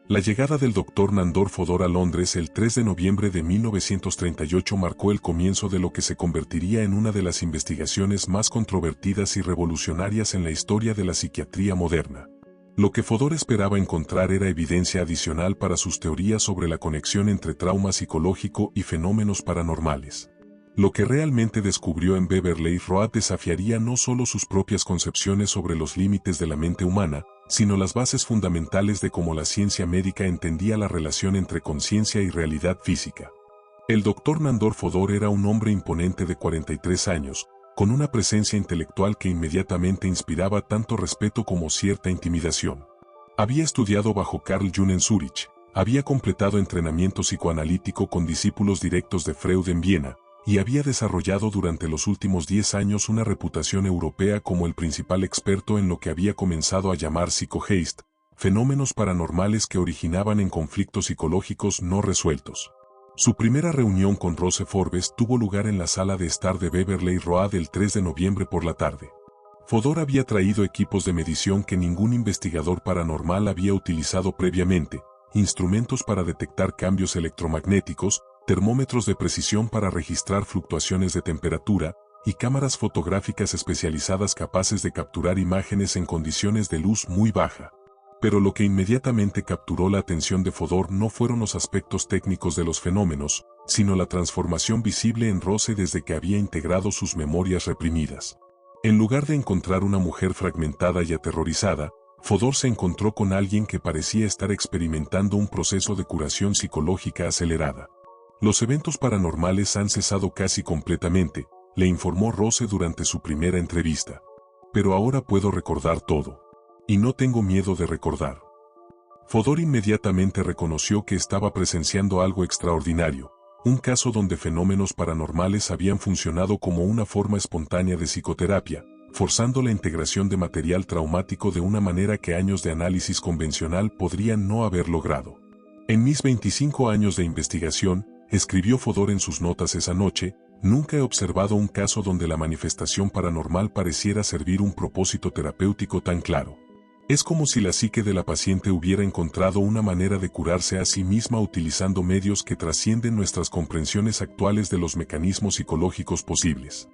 S1: La llegada del Dr. Nandor Fodor a Londres el 3 de noviembre de 1938 marcó el comienzo de lo que se convertiría en una de las investigaciones más controvertidas y revolucionarias en la historia de la psiquiatría moderna. Lo que Fodor esperaba encontrar era evidencia adicional para sus teorías sobre la conexión entre trauma psicológico y fenómenos paranormales. Lo que realmente descubrió en Beverly Road desafiaría no solo sus propias concepciones sobre los límites de la mente humana, sino las bases fundamentales de cómo la ciencia médica entendía la relación entre conciencia y realidad física. El Dr. Nandor Fodor era un hombre imponente de 43 años, con una presencia intelectual que inmediatamente inspiraba tanto respeto como cierta intimidación. Había estudiado bajo Carl Jung en Zúrich, había completado entrenamiento psicoanalítico con discípulos directos de Freud en Viena, y había desarrollado durante los últimos 10 años una reputación europea como el principal experto en lo que había comenzado a llamar psicogeist, fenómenos paranormales que originaban en conflictos psicológicos no resueltos. Su primera reunión con Rose Forbes tuvo lugar en la sala de estar de Beverly Road el 3 de noviembre por la tarde. Fodor había traído equipos de medición que ningún investigador paranormal había utilizado previamente, instrumentos para detectar cambios electromagnéticos, termómetros de precisión para registrar fluctuaciones de temperatura, y cámaras fotográficas especializadas capaces de capturar imágenes en condiciones de luz muy baja. Pero lo que inmediatamente capturó la atención de Fodor no fueron los aspectos técnicos de los fenómenos, sino la transformación visible en Rose desde que había integrado sus memorias reprimidas. En lugar de encontrar una mujer fragmentada y aterrorizada, Fodor se encontró con alguien que parecía estar experimentando un proceso de curación psicológica acelerada. Los eventos paranormales han cesado casi completamente, le informó Rose durante su primera entrevista. Pero ahora puedo recordar todo. Y no tengo miedo de recordar. Fodor inmediatamente reconoció que estaba presenciando algo extraordinario, un caso donde fenómenos paranormales habían funcionado como una forma espontánea de psicoterapia, forzando la integración de material traumático de una manera que años de análisis convencional podrían no haber logrado. En mis 25 años de investigación, escribió Fodor en sus notas esa noche, nunca he observado un caso donde la manifestación paranormal pareciera servir un propósito terapéutico tan claro. Es como si la psique de la paciente hubiera encontrado una manera de curarse a sí misma utilizando medios que trascienden nuestras comprensiones actuales de los mecanismos psicológicos posibles.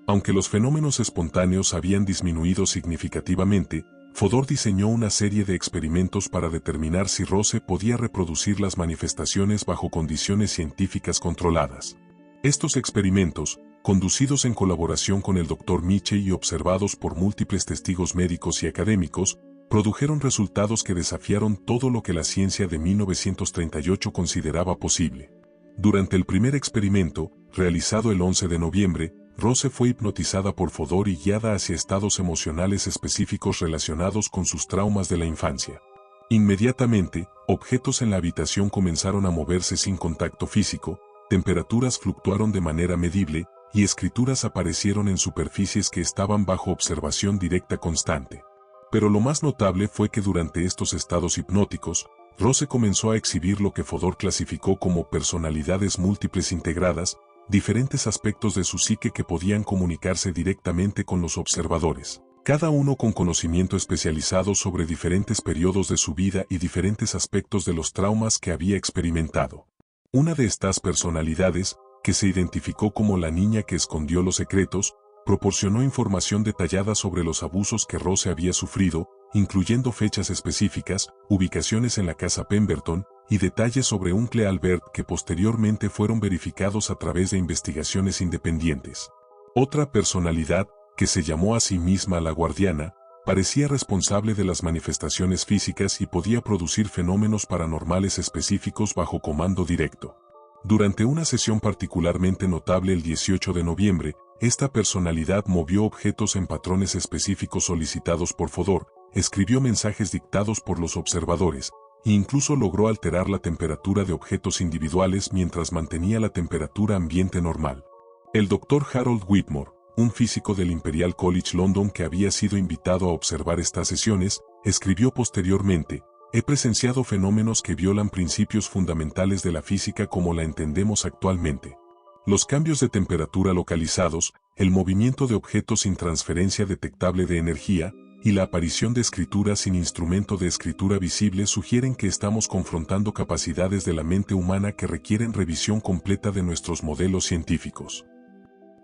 S1: Aunque los fenómenos espontáneos habían disminuido significativamente, Fodor diseñó una serie de experimentos para determinar si Rose podía reproducir las manifestaciones bajo condiciones científicas controladas. Estos experimentos, conducidos en colaboración con el Dr. Miche y observados por múltiples testigos médicos y académicos, produjeron resultados que desafiaron todo lo que la ciencia de 1938 consideraba posible. Durante el primer experimento, realizado el 11 de noviembre, Rose fue hipnotizada por Fodor y guiada hacia estados emocionales específicos relacionados con sus traumas de la infancia. Inmediatamente, objetos en la habitación comenzaron a moverse sin contacto físico, temperaturas fluctuaron de manera medible, y escrituras aparecieron en superficies que estaban bajo observación directa constante. Pero lo más notable fue que durante estos estados hipnóticos, Rose comenzó a exhibir lo que Fodor clasificó como personalidades múltiples integradas, diferentes aspectos de su psique que podían comunicarse directamente con los observadores, cada uno con conocimiento especializado sobre diferentes periodos de su vida y diferentes aspectos de los traumas que había experimentado. Una de estas personalidades, que se identificó como la niña que escondió los secretos, proporcionó información detallada sobre los abusos que Rose había sufrido, incluyendo fechas específicas, ubicaciones en la casa Pemberton, y detalles sobre Uncle Albert que posteriormente fueron verificados a través de investigaciones independientes. Otra personalidad, que se llamó a sí misma la Guardiana, parecía responsable de las manifestaciones físicas y podía producir fenómenos paranormales específicos bajo comando directo. Durante una sesión particularmente notable el 18 de noviembre, esta personalidad movió objetos en patrones específicos solicitados por Fodor, escribió mensajes dictados por los observadores, e incluso logró alterar la temperatura de objetos individuales mientras mantenía la temperatura ambiente normal. El Dr. Harold Whitmore, un físico del Imperial College London que había sido invitado a observar estas sesiones, escribió posteriormente: he presenciado fenómenos que violan principios fundamentales de la física como la entendemos actualmente. Los cambios de temperatura localizados, el movimiento de objetos sin transferencia detectable de energía, y la aparición de escritura sin instrumento de escritura visible sugieren que estamos confrontando capacidades de la mente humana que requieren revisión completa de nuestros modelos científicos.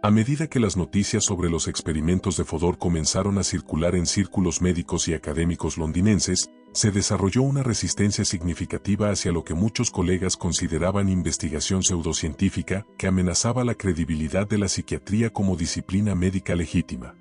S1: A medida que las noticias sobre los experimentos de Fodor comenzaron a circular en círculos médicos y académicos londinenses, se desarrolló una resistencia significativa hacia lo que muchos colegas consideraban investigación pseudocientífica que amenazaba la credibilidad de la psiquiatría como disciplina médica legítima.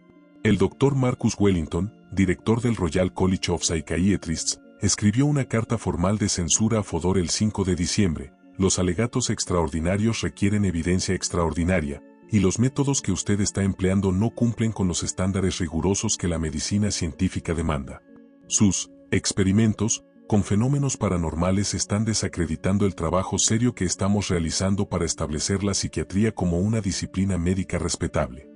S1: El Dr. Marcus Wellington, director del Royal College of Psychiatrists, escribió una carta formal de censura a Fodor el 5 de diciembre. Los alegatos extraordinarios requieren evidencia extraordinaria, y los métodos que usted está empleando no cumplen con los estándares rigurosos que la medicina científica demanda. Sus experimentos con fenómenos paranormales están desacreditando el trabajo serio que estamos realizando para establecer la psiquiatría como una disciplina médica respetable.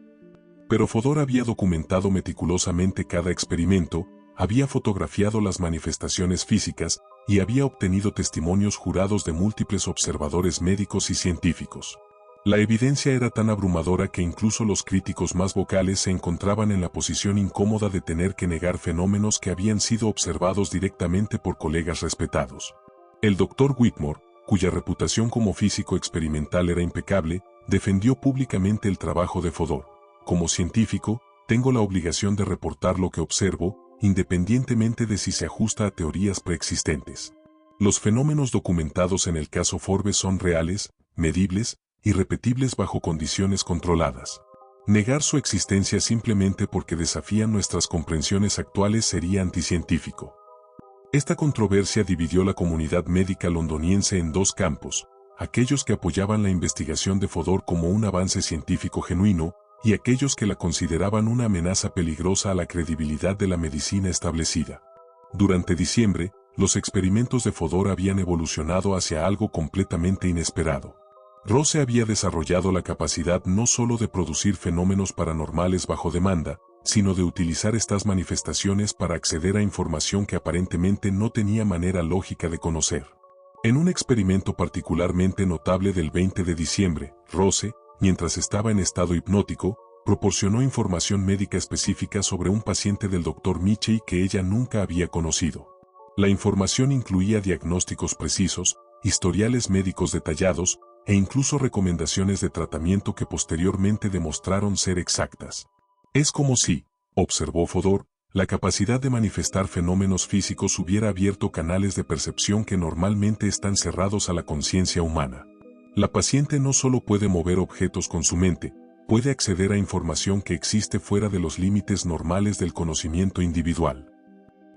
S1: Pero Fodor había documentado meticulosamente cada experimento, había fotografiado las manifestaciones físicas y había obtenido testimonios jurados de múltiples observadores médicos y científicos. La evidencia era tan abrumadora que incluso los críticos más vocales se encontraban en la posición incómoda de tener que negar fenómenos que habían sido observados directamente por colegas respetados. El Dr. Whitmore, cuya reputación como físico experimental era impecable, defendió públicamente el trabajo de Fodor. Como científico, tengo la obligación de reportar lo que observo, independientemente de si se ajusta a teorías preexistentes. Los fenómenos documentados en el caso Forbes son reales, medibles, y repetibles bajo condiciones controladas. Negar su existencia simplemente porque desafían nuestras comprensiones actuales sería anticientífico. Esta controversia dividió la comunidad médica londoniense en dos campos: aquellos que apoyaban la investigación de Fodor como un avance científico genuino, y aquellos que la consideraban una amenaza peligrosa a la credibilidad de la medicina establecida. Durante diciembre, los experimentos de Fodor habían evolucionado hacia algo completamente inesperado. Rose había desarrollado la capacidad no solo de producir fenómenos paranormales bajo demanda, sino de utilizar estas manifestaciones para acceder a información que aparentemente no tenía manera lógica de conocer. En un experimento particularmente notable del 20 de diciembre, Rose, mientras estaba en estado hipnótico, proporcionó información médica específica sobre un paciente del Dr. Michey que ella nunca había conocido. La información incluía diagnósticos precisos, historiales médicos detallados, e incluso recomendaciones de tratamiento que posteriormente demostraron ser exactas. Es como si, observó Fodor, la capacidad de manifestar fenómenos físicos hubiera abierto canales de percepción que normalmente están cerrados a la conciencia humana. La paciente no solo puede mover objetos con su mente, puede acceder a información que existe fuera de los límites normales del conocimiento individual.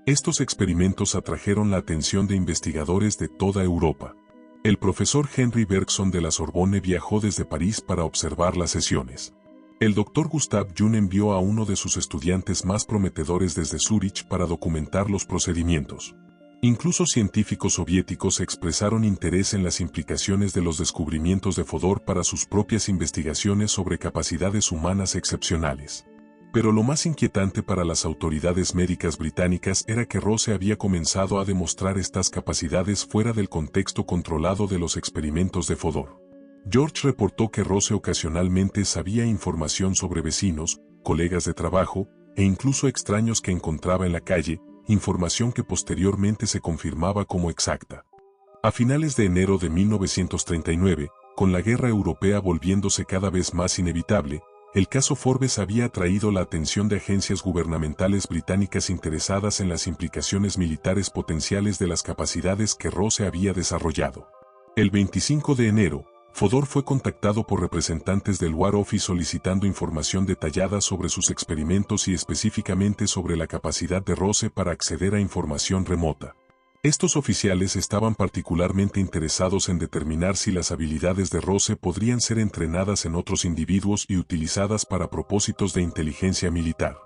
S1: Estos experimentos atrajeron la atención de investigadores de toda Europa. El profesor Henry Bergson de la Sorbonne viajó desde París para observar las sesiones. El Dr. Gustav Jung envió a uno de sus estudiantes más prometedores desde Zúrich para documentar los procedimientos. Incluso científicos soviéticos expresaron interés en las implicaciones de los descubrimientos de Fodor para sus propias investigaciones sobre capacidades humanas excepcionales. Pero lo más inquietante para las autoridades médicas británicas era que Rose había comenzado a demostrar estas capacidades fuera del contexto controlado de los experimentos de Fodor. George reportó que Rose ocasionalmente sabía información sobre vecinos, colegas de trabajo, e incluso extraños que encontraba en la calle, información que posteriormente se confirmaba como exacta. A finales de enero de 1939, con la guerra europea volviéndose cada vez más inevitable, el caso Forbes había atraído la atención de agencias gubernamentales británicas interesadas en las implicaciones militares potenciales de las capacidades que Rose había desarrollado. El 25 de enero, Fodor fue contactado por representantes del War Office solicitando información detallada sobre sus experimentos y específicamente sobre la capacidad de Rose para acceder a información remota. Estos oficiales estaban particularmente interesados en determinar si las habilidades de Rose podrían ser entrenadas en otros individuos y utilizadas para propósitos de inteligencia militar.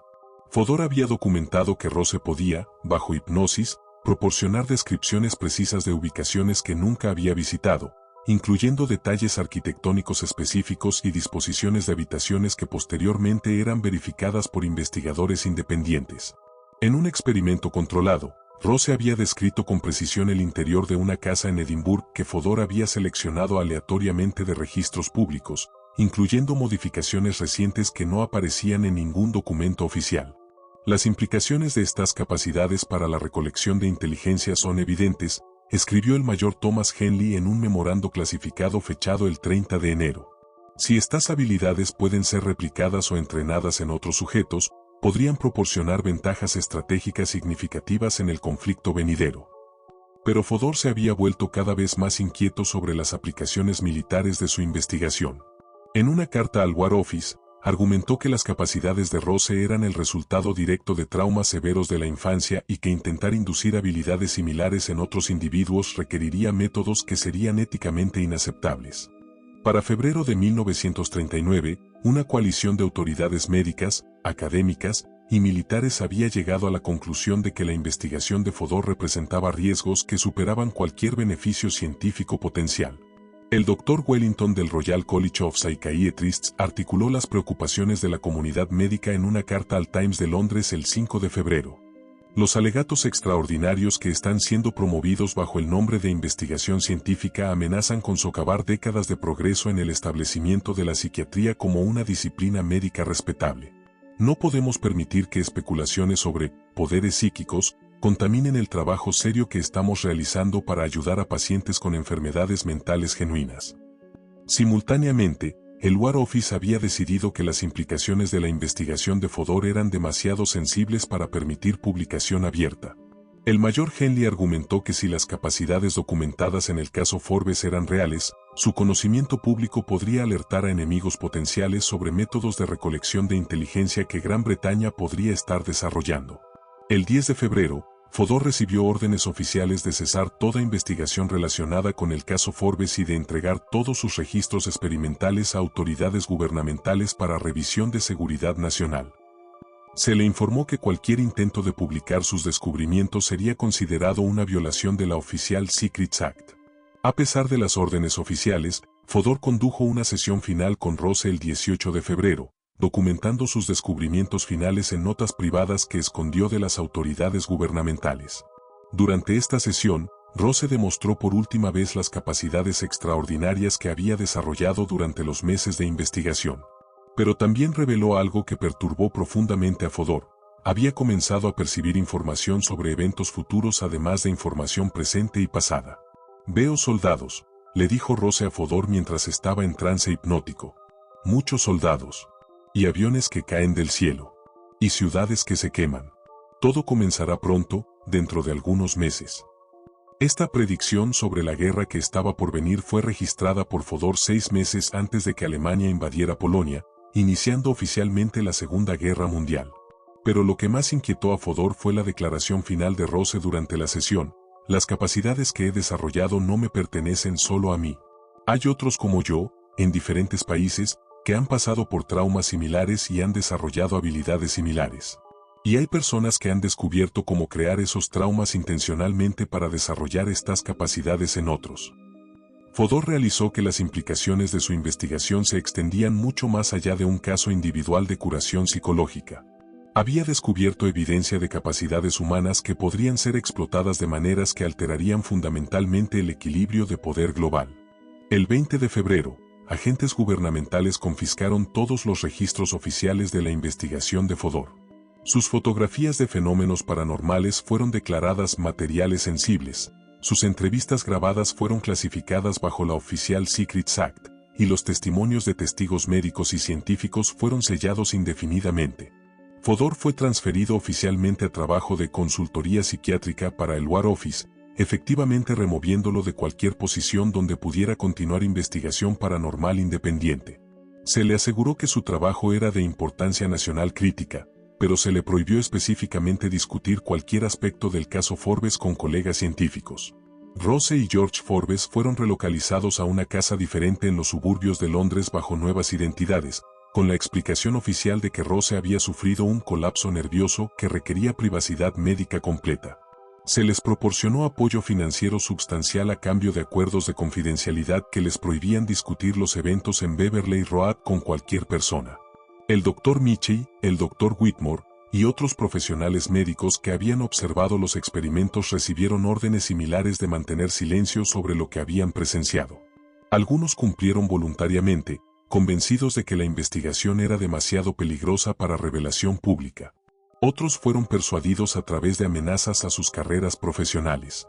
S1: Fodor había documentado que Rose podía, bajo hipnosis, proporcionar descripciones precisas de ubicaciones que nunca había visitado, incluyendo detalles arquitectónicos específicos y disposiciones de habitaciones que posteriormente eran verificadas por investigadores independientes. En un experimento controlado, Rose había descrito con precisión el interior de una casa en Edimburgo que Fodor había seleccionado aleatoriamente de registros públicos, incluyendo modificaciones recientes que no aparecían en ningún documento oficial. Las implicaciones de estas capacidades para la recolección de inteligencia son evidentes, escribió el mayor Thomas Henley en un memorando clasificado fechado el 30 de enero. Si estas habilidades pueden ser replicadas o entrenadas en otros sujetos, podrían proporcionar ventajas estratégicas significativas en el conflicto venidero. Pero Fodor se había vuelto cada vez más inquieto sobre las aplicaciones militares de su investigación. En una carta al War Office, argumentó que las capacidades de Rose eran el resultado directo de traumas severos de la infancia y que intentar inducir habilidades similares en otros individuos requeriría métodos que serían éticamente inaceptables. Para febrero de 1939, una coalición de autoridades médicas, académicas y militares había llegado a la conclusión de que la investigación de Fodor representaba riesgos que superaban cualquier beneficio científico potencial. El Dr. Wellington del Royal College of Psychiatrists articuló las preocupaciones de la comunidad médica en una carta al Times de Londres el 5 de febrero. Los alegatos extraordinarios que están siendo promovidos bajo el nombre de investigación científica amenazan con socavar décadas de progreso en el establecimiento de la psiquiatría como una disciplina médica respetable. No podemos permitir que especulaciones sobre poderes psíquicos contaminen el trabajo serio que estamos realizando para ayudar a pacientes con enfermedades mentales genuinas. Simultáneamente, el War Office había decidido que las implicaciones de la investigación de Fodor eran demasiado sensibles para permitir publicación abierta. El mayor Henley argumentó que si las capacidades documentadas en el caso Forbes eran reales, su conocimiento público podría alertar a enemigos potenciales sobre métodos de recolección de inteligencia que Gran Bretaña podría estar desarrollando. El 10 de febrero, Fodor recibió órdenes oficiales de cesar toda investigación relacionada con el caso Forbes y de entregar todos sus registros experimentales a autoridades gubernamentales para revisión de seguridad nacional. Se le informó que cualquier intento de publicar sus descubrimientos sería considerado una violación de la Official Secrets Act. A pesar de las órdenes oficiales, Fodor condujo una sesión final con Rose el 18 de febrero, documentando sus descubrimientos finales en notas privadas que escondió de las autoridades gubernamentales. Durante esta sesión, Rose demostró por última vez las capacidades extraordinarias que había desarrollado durante los meses de investigación. Pero también reveló algo que perturbó profundamente a Fodor. Había comenzado a percibir información sobre eventos futuros además de información presente y pasada. «Veo soldados», le dijo Rose a Fodor mientras estaba en trance hipnótico. «Muchos soldados. Y aviones que caen del cielo. Y ciudades que se queman. Todo comenzará pronto, dentro de algunos meses». Esta predicción sobre la guerra que estaba por venir fue registrada por Fodor 6 meses antes de que Alemania invadiera Polonia, iniciando oficialmente la Segunda Guerra Mundial. Pero lo que más inquietó a Fodor fue la declaración final de Rose durante la sesión: «Las capacidades que he desarrollado no me pertenecen solo a mí. Hay otros como yo, en diferentes países, que han pasado por traumas similares y han desarrollado habilidades similares. Y hay personas que han descubierto cómo crear esos traumas intencionalmente para desarrollar estas capacidades en otros». Fodor realizó que las implicaciones de su investigación se extendían mucho más allá de un caso individual de curación psicológica. Había descubierto evidencia de capacidades humanas que podrían ser explotadas de maneras que alterarían fundamentalmente el equilibrio de poder global. El 20 de febrero, agentes gubernamentales confiscaron todos los registros oficiales de la investigación de Fodor. Sus fotografías de fenómenos paranormales fueron declaradas materiales sensibles, sus entrevistas grabadas fueron clasificadas bajo la Official Secrets Act, y los testimonios de testigos médicos y científicos fueron sellados indefinidamente. Fodor fue transferido oficialmente a trabajo de consultoría psiquiátrica para el War Office, efectivamente removiéndolo de cualquier posición donde pudiera continuar investigación paranormal independiente. Se le aseguró que su trabajo era de importancia nacional crítica, pero se le prohibió específicamente discutir cualquier aspecto del caso Forbes con colegas científicos. Rose y George Forbes fueron relocalizados a una casa diferente en los suburbios de Londres bajo nuevas identidades, con la explicación oficial de que Rose había sufrido un colapso nervioso que requería privacidad médica completa. Se les proporcionó apoyo financiero substancial a cambio de acuerdos de confidencialidad que les prohibían discutir los eventos en Beverly Road con cualquier persona. El Dr. Michie, el Dr. Whitmore y otros profesionales médicos que habían observado los experimentos recibieron órdenes similares de mantener silencio sobre lo que habían presenciado. Algunos cumplieron voluntariamente, convencidos de que la investigación era demasiado peligrosa para revelación pública. Otros fueron persuadidos a través de amenazas a sus carreras profesionales.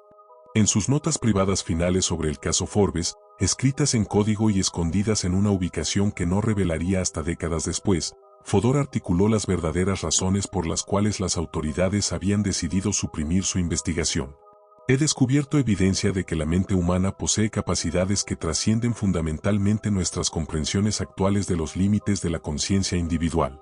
S1: En sus notas privadas finales sobre el caso Forbes, escritas en código y escondidas en una ubicación que no revelaría hasta décadas después, Fodor articuló las verdaderas razones por las cuales las autoridades habían decidido suprimir su investigación. He descubierto evidencia de que la mente humana posee capacidades que trascienden fundamentalmente nuestras comprensiones actuales de los límites de la conciencia individual.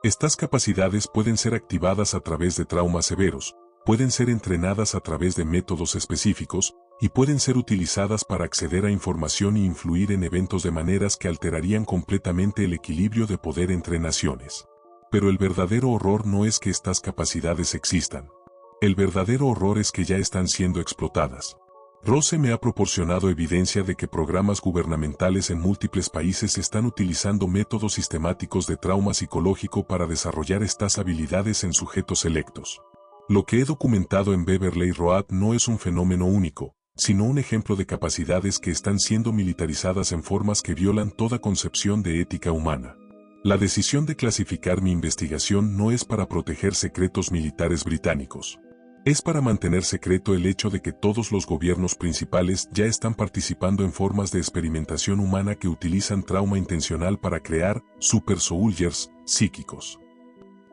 S1: Estas capacidades pueden ser activadas a través de traumas severos, pueden ser entrenadas a través de métodos específicos, y pueden ser utilizadas para acceder a información y influir en eventos de maneras que alterarían completamente el equilibrio de poder entre naciones. Pero el verdadero horror no es que estas capacidades existan. El verdadero horror es que ya están siendo explotadas. Rose me ha proporcionado evidencia de que programas gubernamentales en múltiples países están utilizando métodos sistemáticos de trauma psicológico para desarrollar estas habilidades en sujetos selectos. Lo que he documentado en Beverly Road no es un fenómeno único, sino un ejemplo de capacidades que están siendo militarizadas en formas que violan toda concepción de ética humana. La decisión de clasificar mi investigación no es para proteger secretos militares británicos. Es para mantener secreto el hecho de que todos los gobiernos principales ya están participando en formas de experimentación humana que utilizan trauma intencional para crear super soldiers psíquicos.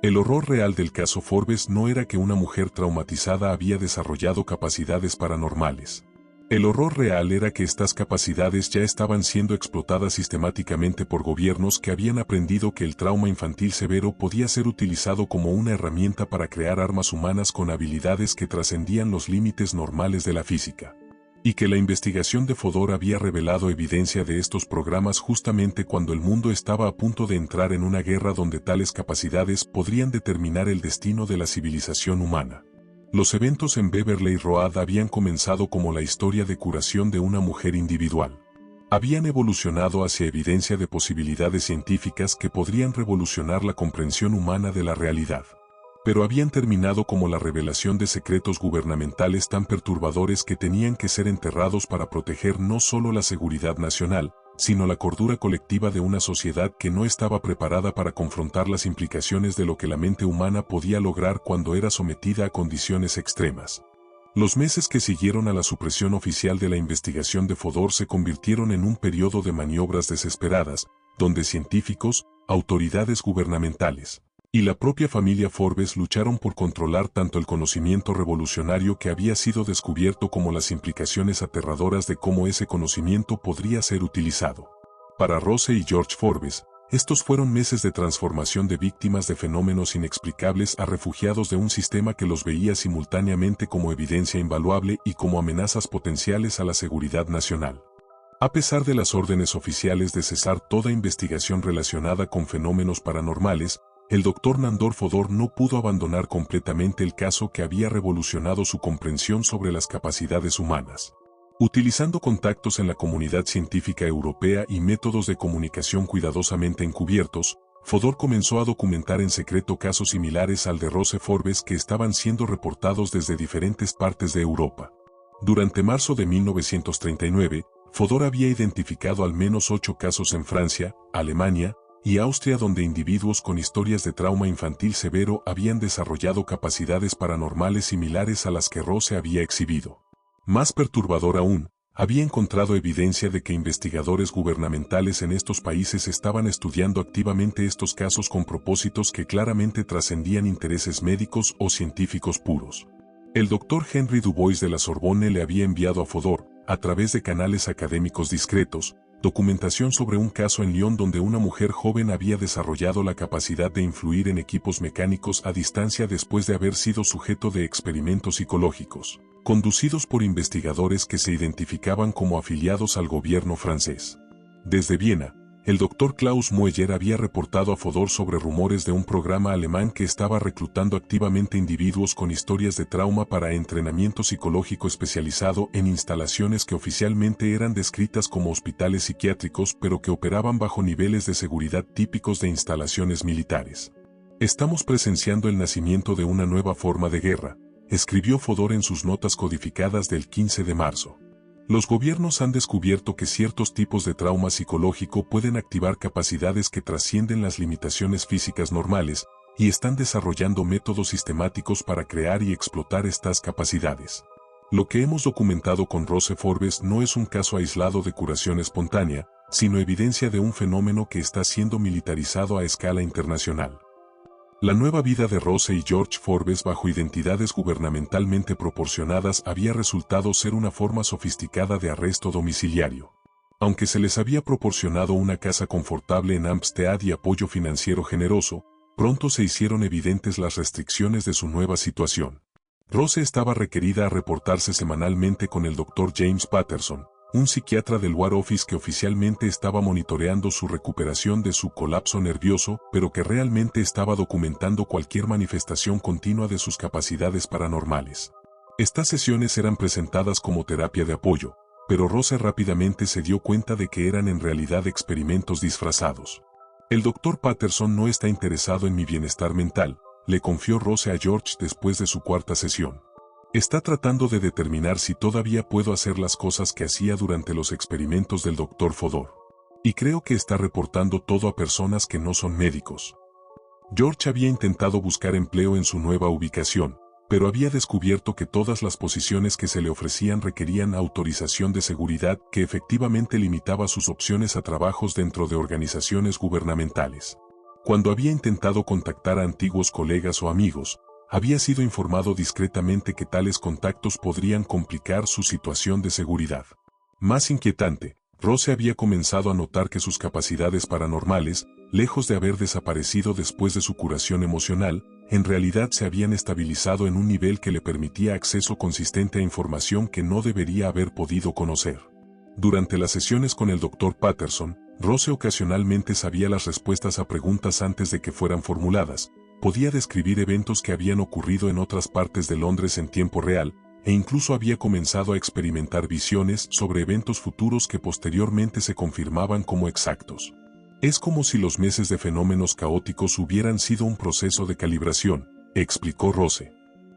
S1: El horror real del caso Forbes no era que una mujer traumatizada había desarrollado capacidades paranormales. El horror real era que estas capacidades ya estaban siendo explotadas sistemáticamente por gobiernos que habían aprendido que el trauma infantil severo podía ser utilizado como una herramienta para crear armas humanas con habilidades que trascendían los límites normales de la física. Y que la investigación de Fodor había revelado evidencia de estos programas justamente cuando el mundo estaba a punto de entrar en una guerra donde tales capacidades podrían determinar el destino de la civilización humana. Los eventos en Beverly Road habían comenzado como la historia de curación de una mujer individual. Habían evolucionado hacia evidencia de posibilidades científicas que podrían revolucionar la comprensión humana de la realidad. Pero habían terminado como la revelación de secretos gubernamentales tan perturbadores que tenían que ser enterrados para proteger no solo la seguridad nacional, sino la cordura colectiva de una sociedad que no estaba preparada para confrontar las implicaciones de lo que la mente humana podía lograr cuando era sometida a condiciones extremas. Los meses que siguieron a la supresión oficial de la investigación de Fodor se convirtieron en un periodo de maniobras desesperadas, donde científicos, autoridades gubernamentales y la propia familia Forbes lucharon por controlar tanto el conocimiento revolucionario que había sido descubierto como las implicaciones aterradoras de cómo ese conocimiento podría ser utilizado. Para Rose y George Forbes, estos fueron meses de transformación de víctimas de fenómenos inexplicables a refugiados de un sistema que los veía simultáneamente como evidencia invaluable y como amenazas potenciales a la seguridad nacional. A pesar de las órdenes oficiales de cesar toda investigación relacionada con fenómenos paranormales, el Dr. Nandor Fodor no pudo abandonar completamente el caso que había revolucionado su comprensión sobre las capacidades humanas. Utilizando contactos en la comunidad científica europea y métodos de comunicación cuidadosamente encubiertos, Fodor comenzó a documentar en secreto casos similares al de Rose Forbes que estaban siendo reportados desde diferentes partes de Europa. Durante marzo de 1939, Fodor había identificado al menos 8 casos en Francia, Alemania y Austria donde individuos con historias de trauma infantil severo habían desarrollado capacidades paranormales similares a las que Rose había exhibido. Más perturbador aún, había encontrado evidencia de que investigadores gubernamentales en estos países estaban estudiando activamente estos casos con propósitos que claramente trascendían intereses médicos o científicos puros. El doctor Henry Dubois de la Sorbonne le había enviado a Fodor, a través de canales académicos discretos, documentación sobre un caso en Lyon donde una mujer joven había desarrollado la capacidad de influir en equipos mecánicos a distancia después de haber sido sujeto de experimentos psicológicos, conducidos por investigadores que se identificaban como afiliados al gobierno francés. Desde Viena, el doctor Klaus Mueller había reportado a Fodor sobre rumores de un programa alemán que estaba reclutando activamente individuos con historias de trauma para entrenamiento psicológico especializado en instalaciones que oficialmente eran descritas como hospitales psiquiátricos pero que operaban bajo niveles de seguridad típicos de instalaciones militares. Estamos presenciando el nacimiento de una nueva forma de guerra, escribió Fodor en sus notas codificadas del 15 de marzo. Los gobiernos han descubierto que ciertos tipos de trauma psicológico pueden activar capacidades que trascienden las limitaciones físicas normales, y están desarrollando métodos sistemáticos para crear y explotar estas capacidades. Lo que hemos documentado con Rose Forbes no es un caso aislado de curación espontánea, sino evidencia de un fenómeno que está siendo militarizado a escala internacional. La nueva vida de Rose y George Forbes bajo identidades gubernamentalmente proporcionadas había resultado ser una forma sofisticada de arresto domiciliario. Aunque se les había proporcionado una casa confortable en Hampstead y apoyo financiero generoso, pronto se hicieron evidentes las restricciones de su nueva situación. Rose estaba requerida a reportarse semanalmente con el Dr. James Patterson, un psiquiatra del War Office que oficialmente estaba monitoreando su recuperación de su colapso nervioso, pero que realmente estaba documentando cualquier manifestación continua de sus capacidades paranormales. Estas sesiones eran presentadas como terapia de apoyo, pero Rose rápidamente se dio cuenta de que eran en realidad experimentos disfrazados. El Dr. Patterson no está interesado en mi bienestar mental, le confió Rose a George después de su cuarta sesión. Está tratando de determinar si todavía puedo hacer las cosas que hacía durante los experimentos del Dr. Fodor. Y creo que está reportando todo a personas que no son médicos. George había intentado buscar empleo en su nueva ubicación, pero había descubierto que todas las posiciones que se le ofrecían requerían autorización de seguridad que efectivamente limitaba sus opciones a trabajos dentro de organizaciones gubernamentales. Cuando había intentado contactar a antiguos colegas o amigos, había sido informado discretamente que tales contactos podrían complicar su situación de seguridad. Más inquietante, Rose había comenzado a notar que sus capacidades paranormales, lejos de haber desaparecido después de su curación emocional, en realidad se habían estabilizado en un nivel que le permitía acceso consistente a información que no debería haber podido conocer. Durante las sesiones con el Dr. Patterson, Rose ocasionalmente sabía las respuestas a preguntas antes de que fueran formuladas. Podía describir eventos que habían ocurrido en otras partes de Londres en tiempo real, e incluso había comenzado a experimentar visiones sobre eventos futuros que posteriormente se confirmaban como exactos. Es como si los meses de fenómenos caóticos hubieran sido un proceso de calibración, explicó Rose.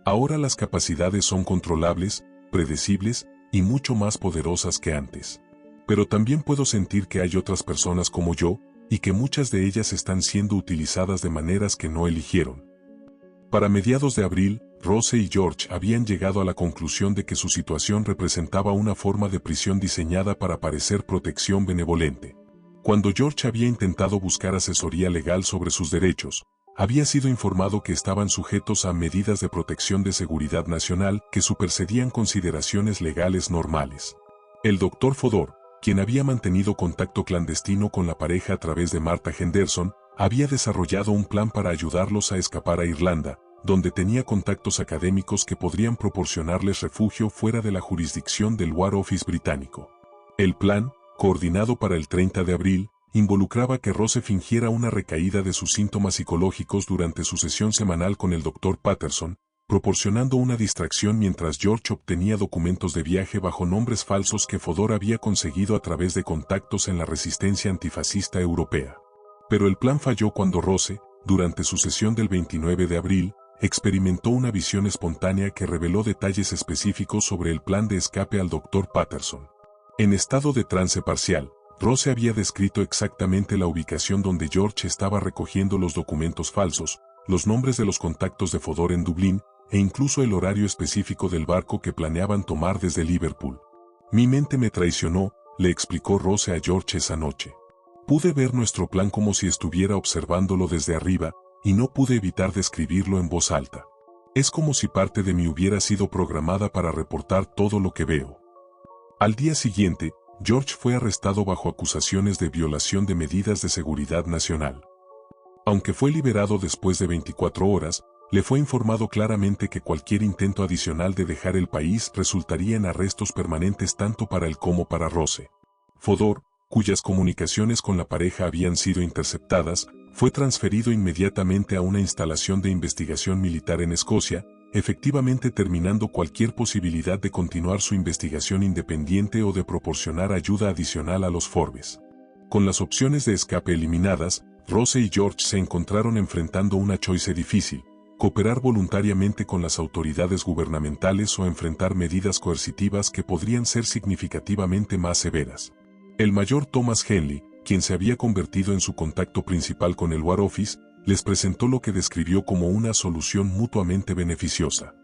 S1: Ahora las capacidades son controlables, predecibles y mucho más poderosas que antes. Pero también puedo sentir que hay otras personas como yo, y que muchas de ellas están siendo utilizadas de maneras que no eligieron. Para mediados de abril, Rose y George habían llegado a la conclusión de que su situación representaba una forma de prisión diseñada para parecer protección benevolente. Cuando George había intentado buscar asesoría legal sobre sus derechos, había sido informado que estaban sujetos a medidas de protección de seguridad nacional que supersedían consideraciones legales normales. El Dr. Fodor, quien había mantenido contacto clandestino con la pareja a través de Martha Henderson, había desarrollado un plan para ayudarlos a escapar a Irlanda, donde tenía contactos académicos que podrían proporcionarles refugio fuera de la jurisdicción del War Office británico. El plan, coordinado para el 30 de abril, involucraba que Rose fingiera una recaída de sus síntomas psicológicos durante su sesión semanal con el Dr. Patterson, proporcionando una distracción mientras George obtenía documentos de viaje bajo nombres falsos que Fodor había conseguido a través de contactos en la resistencia antifascista europea. Pero el plan falló cuando Rose, durante su sesión del 29 de abril, experimentó una visión espontánea que reveló detalles específicos sobre el plan de escape al Dr. Patterson. En estado de trance parcial, Rose había descrito exactamente la ubicación donde George estaba recogiendo los documentos falsos, los nombres de los contactos de Fodor en Dublín, e incluso el horario específico del barco que planeaban tomar desde Liverpool. Mi mente me traicionó, le explicó Rose a George esa noche. Pude ver nuestro plan como si estuviera observándolo desde arriba, y no pude evitar describirlo en voz alta. Es como si parte de mí hubiera sido programada para reportar todo lo que veo. Al día siguiente, George fue arrestado bajo acusaciones de violación de medidas de seguridad nacional. Aunque fue liberado después de 24 horas, le fue informado claramente que cualquier intento adicional de dejar el país resultaría en arrestos permanentes tanto para él como para Rose. Fodor, cuyas comunicaciones con la pareja habían sido interceptadas, fue transferido inmediatamente a una instalación de investigación militar en Escocia, efectivamente terminando cualquier posibilidad de continuar su investigación independiente o de proporcionar ayuda adicional a los Forbes. Con las opciones de escape eliminadas, Rose y George se encontraron enfrentando una choice difícil: cooperar voluntariamente con las autoridades gubernamentales o enfrentar medidas coercitivas que podrían ser significativamente más severas. El mayor Thomas Henley, quien se había convertido en su contacto principal con el War Office, les presentó lo que describió como una solución mutuamente beneficiosa.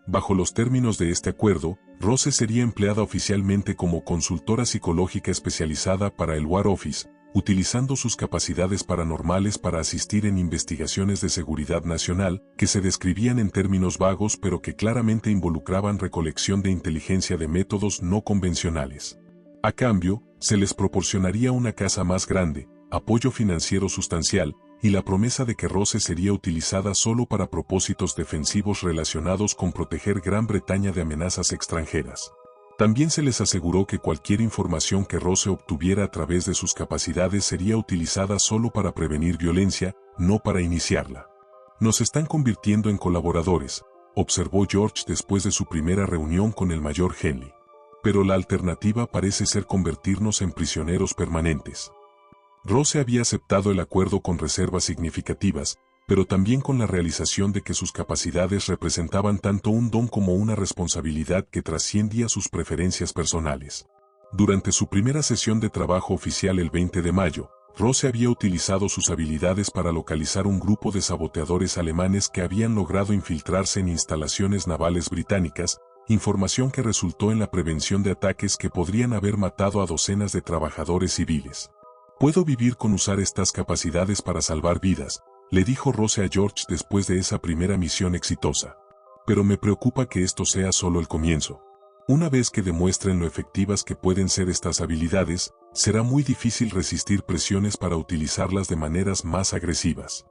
S1: Bajo los términos de este acuerdo, Rose sería empleada oficialmente como consultora psicológica especializada para el War Office, utilizando sus capacidades paranormales para asistir en investigaciones de seguridad nacional, que se describían en términos vagos pero que claramente involucraban recolección de inteligencia de métodos no convencionales. A cambio, se les proporcionaría una casa más grande, apoyo financiero sustancial, y la promesa de que Rose sería utilizada solo para propósitos defensivos relacionados con proteger Gran Bretaña de amenazas extranjeras. También se les aseguró que cualquier información que Rose obtuviera a través de sus capacidades sería utilizada solo para prevenir violencia, no para iniciarla. Nos están convirtiendo en colaboradores, observó George después de su primera reunión con el mayor Henley. Pero la alternativa parece ser convertirnos en prisioneros permanentes. Rose había aceptado el acuerdo con reservas significativas, pero también con la realización de que sus capacidades representaban tanto un don como una responsabilidad que trasciendía sus preferencias personales. Durante su primera sesión de trabajo oficial el 20 de mayo, Rose había utilizado sus habilidades para localizar un grupo de saboteadores alemanes que habían logrado infiltrarse en instalaciones navales británicas, información que resultó en la prevención de ataques que podrían haber matado a docenas de trabajadores civiles. «Puedo vivir con usar estas capacidades para salvar vidas», le dijo Rose a George después de esa primera misión exitosa. «Pero me preocupa que esto sea solo el comienzo. Una vez que demuestren lo efectivas que pueden ser estas habilidades, será muy difícil resistir presiones para utilizarlas de maneras más agresivas».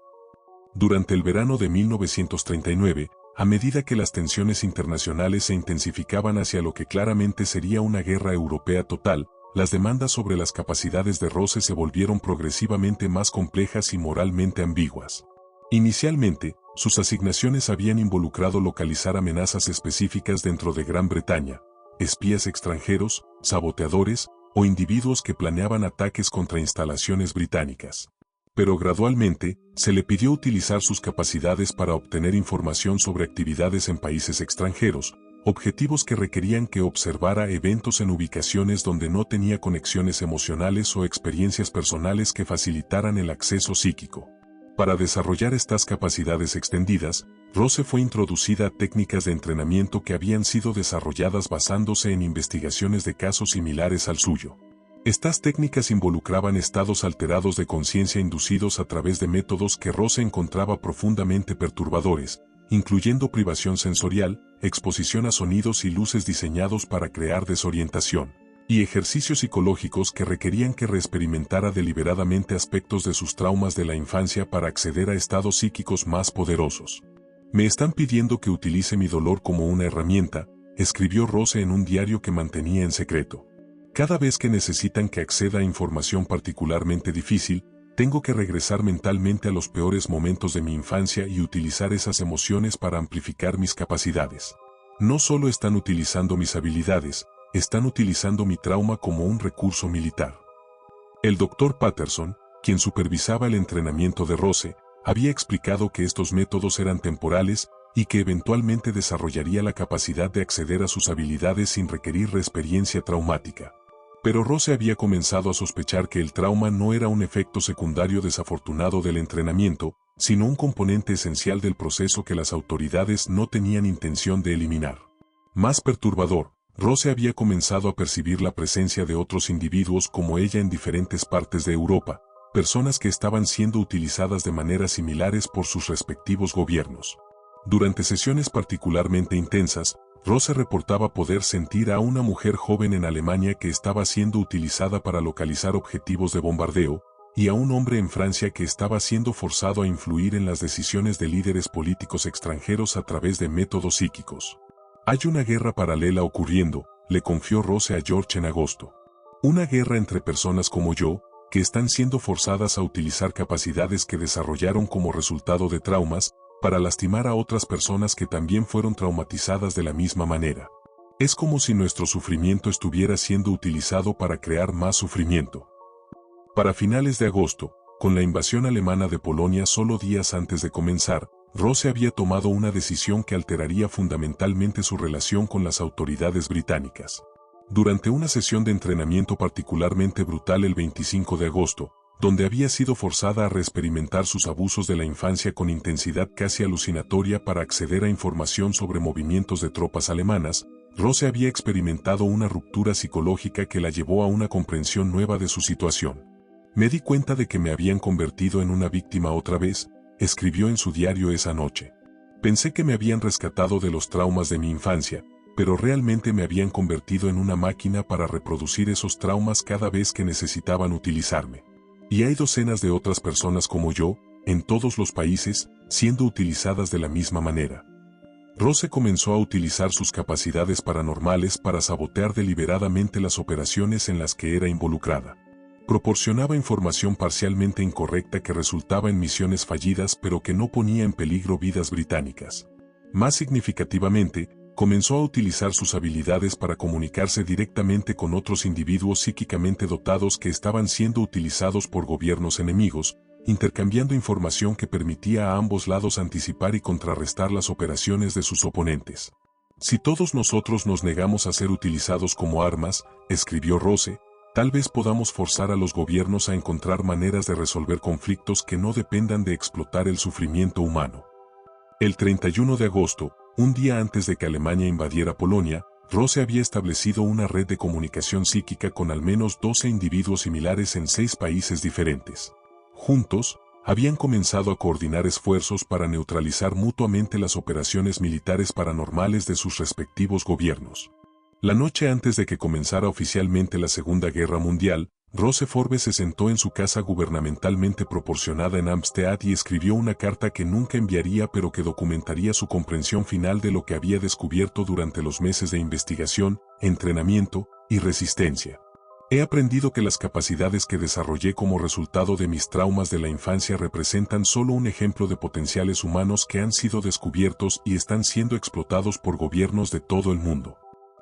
S1: Durante el verano de 1939, a medida que las tensiones internacionales se intensificaban hacia lo que claramente sería una guerra europea total, las demandas sobre las capacidades de Rose se volvieron progresivamente más complejas y moralmente ambiguas. Inicialmente, sus asignaciones habían involucrado localizar amenazas específicas dentro de Gran Bretaña, espías extranjeros, saboteadores o individuos que planeaban ataques contra instalaciones británicas. Pero gradualmente, se le pidió utilizar sus capacidades para obtener información sobre actividades en países extranjeros, objetivos que requerían que observara eventos en ubicaciones donde no tenía conexiones emocionales o experiencias personales que facilitaran el acceso psíquico. Para desarrollar estas capacidades extendidas, Rose fue introducida a técnicas de entrenamiento que habían sido desarrolladas basándose en investigaciones de casos similares al suyo. Estas técnicas involucraban estados alterados de conciencia inducidos a través de métodos que Rose encontraba profundamente perturbadores, incluyendo privación sensorial, exposición a sonidos y luces diseñados para crear desorientación, y ejercicios psicológicos que requerían que reexperimentara deliberadamente aspectos de sus traumas de la infancia para acceder a estados psíquicos más poderosos. «Me están pidiendo que utilice mi dolor como una herramienta», escribió Rose en un diario que mantenía en secreto. «Cada vez que necesitan que acceda a información particularmente difícil, tengo que regresar mentalmente a los peores momentos de mi infancia y utilizar esas emociones para amplificar mis capacidades. No solo están utilizando mis habilidades, están utilizando mi trauma como un recurso militar». El Dr. Patterson, quien supervisaba el entrenamiento de Rose, había explicado que estos métodos eran temporales y que eventualmente desarrollaría la capacidad de acceder a sus habilidades sin requerir reexperiencia traumática. Pero Rose había comenzado a sospechar que el trauma no era un efecto secundario desafortunado del entrenamiento, sino un componente esencial del proceso que las autoridades no tenían intención de eliminar. Más perturbador, Rose había comenzado a percibir la presencia de otros individuos como ella en diferentes partes de Europa, personas que estaban siendo utilizadas de maneras similares por sus respectivos gobiernos. Durante sesiones particularmente intensas, Rose reportaba poder sentir a una mujer joven en Alemania que estaba siendo utilizada para localizar objetivos de bombardeo, y a un hombre en Francia que estaba siendo forzado a influir en las decisiones de líderes políticos extranjeros a través de métodos psíquicos. Hay una guerra paralela ocurriendo, le confió Rose a George en agosto. Una guerra entre personas como yo, que están siendo forzadas a utilizar capacidades que desarrollaron como resultado de traumas, para lastimar a otras personas que también fueron traumatizadas de la misma manera. Es como si nuestro sufrimiento estuviera siendo utilizado para crear más sufrimiento. Para finales de agosto, con la invasión alemana de Polonia solo días antes de comenzar, Rose había tomado una decisión que alteraría fundamentalmente su relación con las autoridades británicas. Durante una sesión de entrenamiento particularmente brutal el 25 de agosto, donde había sido forzada a reexperimentar sus abusos de la infancia con intensidad casi alucinatoria para acceder a información sobre movimientos de tropas alemanas, Rose había experimentado una ruptura psicológica que la llevó a una comprensión nueva de su situación. Me di cuenta de que me habían convertido en una víctima otra vez, escribió en su diario esa noche. Pensé que me habían rescatado de los traumas de mi infancia, pero realmente me habían convertido en una máquina para reproducir esos traumas cada vez que necesitaban utilizarme. Y hay docenas de otras personas como yo, en todos los países, siendo utilizadas de la misma manera. Rose comenzó a utilizar sus capacidades paranormales para sabotear deliberadamente las operaciones en las que era involucrada. Proporcionaba información parcialmente incorrecta que resultaba en misiones fallidas pero que no ponía en peligro vidas británicas. Más significativamente, comenzó a utilizar sus habilidades para comunicarse directamente con otros individuos psíquicamente dotados que estaban siendo utilizados por gobiernos enemigos, intercambiando información que permitía a ambos lados anticipar y contrarrestar las operaciones de sus oponentes. Si todos nosotros nos negamos a ser utilizados como armas, escribió Rose, tal vez podamos forzar a los gobiernos a encontrar maneras de resolver conflictos que no dependan de explotar el sufrimiento humano. El 31 de agosto, un día antes de que Alemania invadiera Polonia, Rose había establecido una red de comunicación psíquica con al menos 12 individuos similares en 6 países diferentes. Juntos, habían comenzado a coordinar esfuerzos para neutralizar mutuamente las operaciones militares paranormales de sus respectivos gobiernos. La noche antes de que comenzara oficialmente la Segunda Guerra Mundial, Rose Forbes se sentó en su casa gubernamentalmente proporcionada en Hampstead y escribió una carta que nunca enviaría pero que documentaría su comprensión final de lo que había descubierto durante los meses de investigación, entrenamiento y resistencia. He aprendido que las capacidades que desarrollé como resultado de mis traumas de la infancia representan solo un ejemplo de potenciales humanos que han sido descubiertos y están siendo explotados por gobiernos de todo el mundo.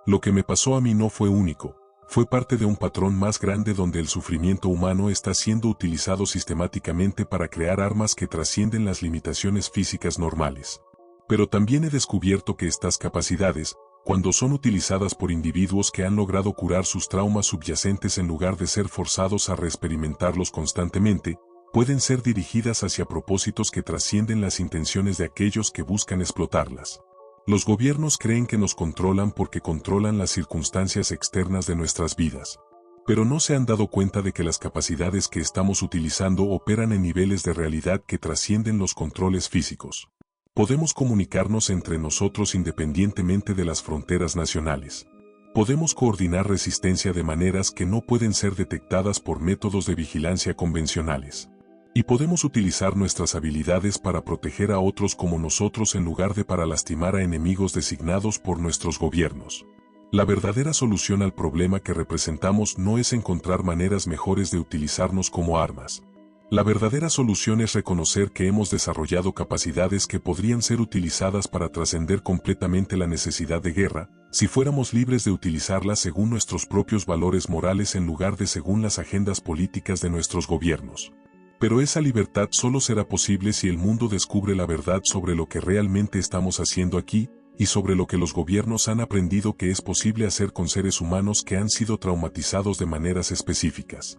S1: Lo que me pasó a mí no fue único, fue parte de un patrón más grande donde el sufrimiento humano está siendo utilizado sistemáticamente para crear armas que trascienden las limitaciones físicas normales. Pero también he descubierto que estas capacidades, cuando son utilizadas por individuos que han logrado curar sus traumas subyacentes en lugar de ser forzados a reexperimentarlos constantemente, pueden ser dirigidas hacia propósitos que trascienden las intenciones de aquellos que buscan explotarlas. Los gobiernos creen que nos controlan porque controlan las circunstancias externas de nuestras vidas. Pero no se han dado cuenta de que las capacidades que estamos utilizando operan en niveles de realidad que trascienden los controles físicos. Podemos comunicarnos entre nosotros independientemente de las fronteras nacionales. Podemos coordinar resistencia de maneras que no pueden ser detectadas por métodos de vigilancia convencionales. Y podemos utilizar nuestras habilidades para proteger a otros como nosotros en lugar de para lastimar a enemigos designados por nuestros gobiernos. La verdadera solución al problema que representamos no es encontrar maneras mejores de utilizarnos como armas. La verdadera solución es reconocer que hemos desarrollado capacidades que podrían ser utilizadas para trascender completamente la necesidad de guerra, si fuéramos libres de utilizarlas según nuestros propios valores morales en lugar de según las agendas políticas de nuestros gobiernos. Pero esa libertad solo será posible si el mundo descubre la verdad sobre lo que realmente estamos haciendo aquí, y sobre lo que los gobiernos han aprendido que es posible hacer con seres humanos que han sido traumatizados de maneras específicas.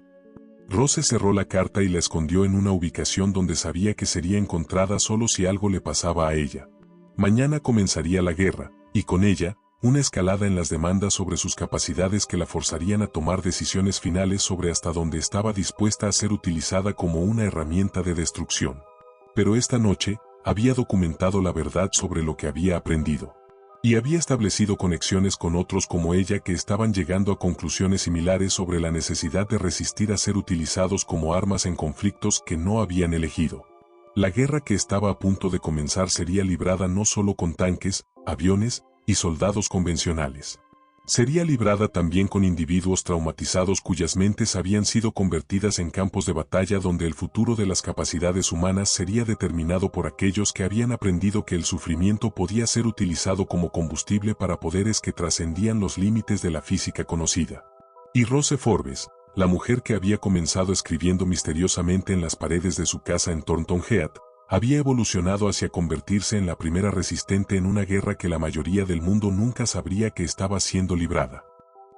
S1: Rose cerró la carta y la escondió en una ubicación donde sabía que sería encontrada solo si algo le pasaba a ella. Mañana comenzaría la guerra, y con ella, una escalada en las demandas sobre sus capacidades que la forzarían a tomar decisiones finales sobre hasta dónde estaba dispuesta a ser utilizada como una herramienta de destrucción. Pero esta noche, había documentado la verdad sobre lo que había aprendido. Y había establecido conexiones con otros como ella que estaban llegando a conclusiones similares sobre la necesidad de resistir a ser utilizados como armas en conflictos que no habían elegido. La guerra que estaba a punto de comenzar sería librada no solo con tanques, aviones y soldados convencionales. Sería librada también con individuos traumatizados cuyas mentes habían sido convertidas en campos de batalla donde el futuro de las capacidades humanas sería determinado por aquellos que habían aprendido que el sufrimiento podía ser utilizado como combustible para poderes que trascendían los límites de la física conocida. Y Rose Forbes, la mujer que había comenzado escribiendo misteriosamente en las paredes de su casa en Thornton Heath, había evolucionado hacia convertirse en la primera resistente en una guerra que la mayoría del mundo nunca sabría que estaba siendo librada.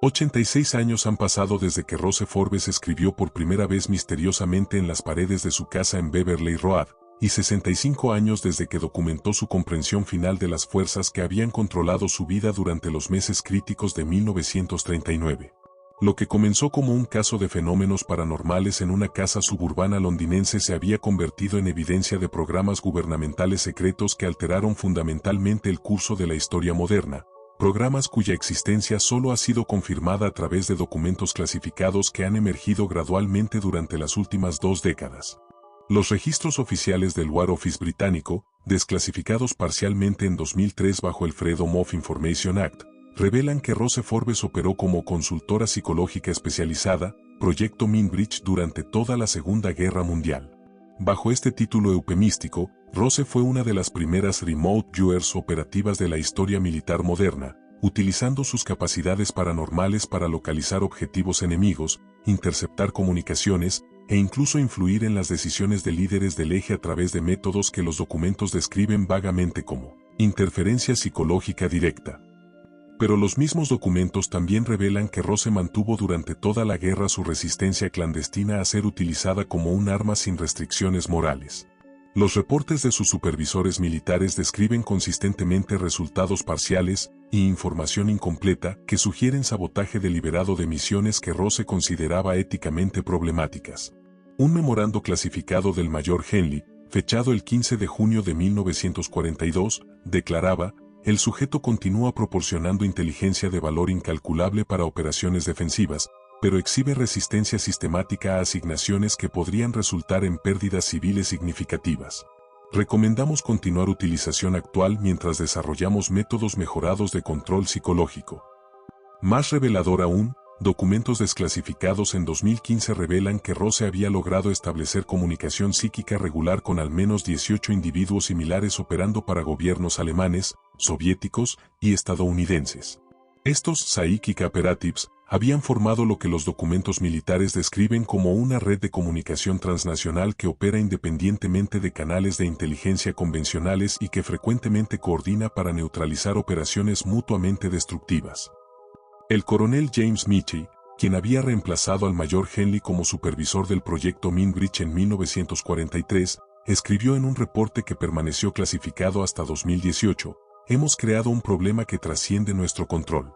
S1: 86 años han pasado desde que Rose Forbes escribió por primera vez misteriosamente en las paredes de su casa en Beverly Road, y 65 años desde que documentó su comprensión final de las fuerzas que habían controlado su vida durante los meses críticos de 1939. Lo que comenzó como un caso de fenómenos paranormales en una casa suburbana londinense se había convertido en evidencia de programas gubernamentales secretos que alteraron fundamentalmente el curso de la historia moderna, programas cuya existencia solo ha sido confirmada a través de documentos clasificados que han emergido gradualmente durante las últimas 2 décadas. Los registros oficiales del War Office británico, desclasificados parcialmente en 2003 bajo el Freedom of Information Act, revelan que Rose Forbes operó como consultora psicológica especializada, Proyecto Minbridge durante toda la Segunda Guerra Mundial. Bajo este título eufemístico, Rose fue una de las primeras remote viewers operativas de la historia militar moderna, utilizando sus capacidades paranormales para localizar objetivos enemigos, interceptar comunicaciones, e incluso influir en las decisiones de líderes del eje a través de métodos que los documentos describen vagamente como interferencia psicológica directa. Pero los mismos documentos también revelan que Rose mantuvo durante toda la guerra su resistencia clandestina a ser utilizada como un arma sin restricciones morales. Los reportes de sus supervisores militares describen consistentemente resultados parciales y información incompleta que sugieren sabotaje deliberado de misiones que Rose consideraba éticamente problemáticas. Un memorando clasificado del mayor Henley, fechado el 15 de junio de 1942, declaraba: el sujeto continúa proporcionando inteligencia de valor incalculable para operaciones defensivas, pero exhibe resistencia sistemática a asignaciones que podrían resultar en pérdidas civiles significativas. Recomendamos continuar utilización actual mientras desarrollamos métodos mejorados de control psicológico. Más revelador aún, documentos desclasificados en 2015 revelan que Rose había logrado establecer comunicación psíquica regular con al menos 18 individuos similares operando para gobiernos alemanes, soviéticos y estadounidenses. Estos Psychic Operatives habían formado lo que los documentos militares describen como una red de comunicación transnacional que opera independientemente de canales de inteligencia convencionales y que frecuentemente coordina para neutralizar operaciones mutuamente destructivas. El coronel James Michie, quien había reemplazado al mayor Henley como supervisor del proyecto Minbridge en 1943, escribió en un reporte que permaneció clasificado hasta 2018, hemos creado un problema que trasciende nuestro control.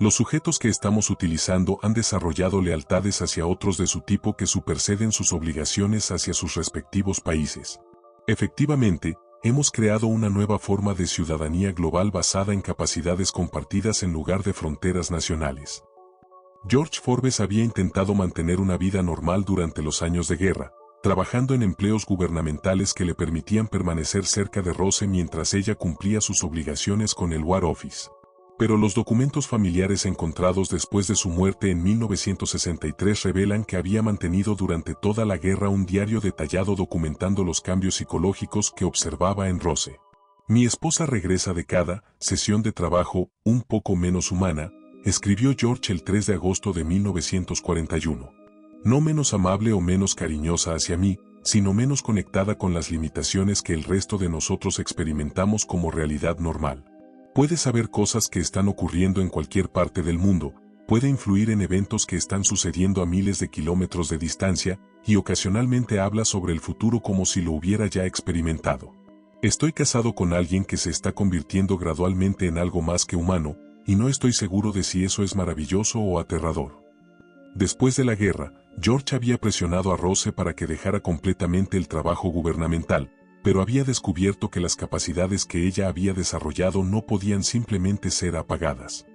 S1: Los sujetos que estamos utilizando han desarrollado lealtades hacia otros de su tipo que superseden sus obligaciones hacia sus respectivos países. Efectivamente, hemos creado una nueva forma de ciudadanía global basada en capacidades compartidas en lugar de fronteras nacionales. George Forbes había intentado mantener una vida normal durante los años de guerra, trabajando en empleos gubernamentales que le permitían permanecer cerca de Rose mientras ella cumplía sus obligaciones con el War Office. Pero los documentos familiares encontrados después de su muerte en 1963 revelan que había mantenido durante toda la guerra un diario detallado documentando los cambios psicológicos que observaba en Rose. Mi esposa regresa de cada sesión de trabajo un poco menos humana, escribió George el 3 de agosto de 1941. No menos amable o menos cariñosa hacia mí, sino menos conectada con las limitaciones que el resto de nosotros experimentamos como realidad normal. Puede saber cosas que están ocurriendo en cualquier parte del mundo, puede influir en eventos que están sucediendo a miles de kilómetros de distancia, y ocasionalmente habla sobre el futuro como si lo hubiera ya experimentado. Estoy casado con alguien que se está convirtiendo gradualmente en algo más que humano, y no estoy seguro de si eso es maravilloso o aterrador. Después de la guerra, George había presionado a Rose para que dejara completamente el trabajo gubernamental, pero había descubierto que las capacidades que ella había desarrollado no podían simplemente ser apagadas.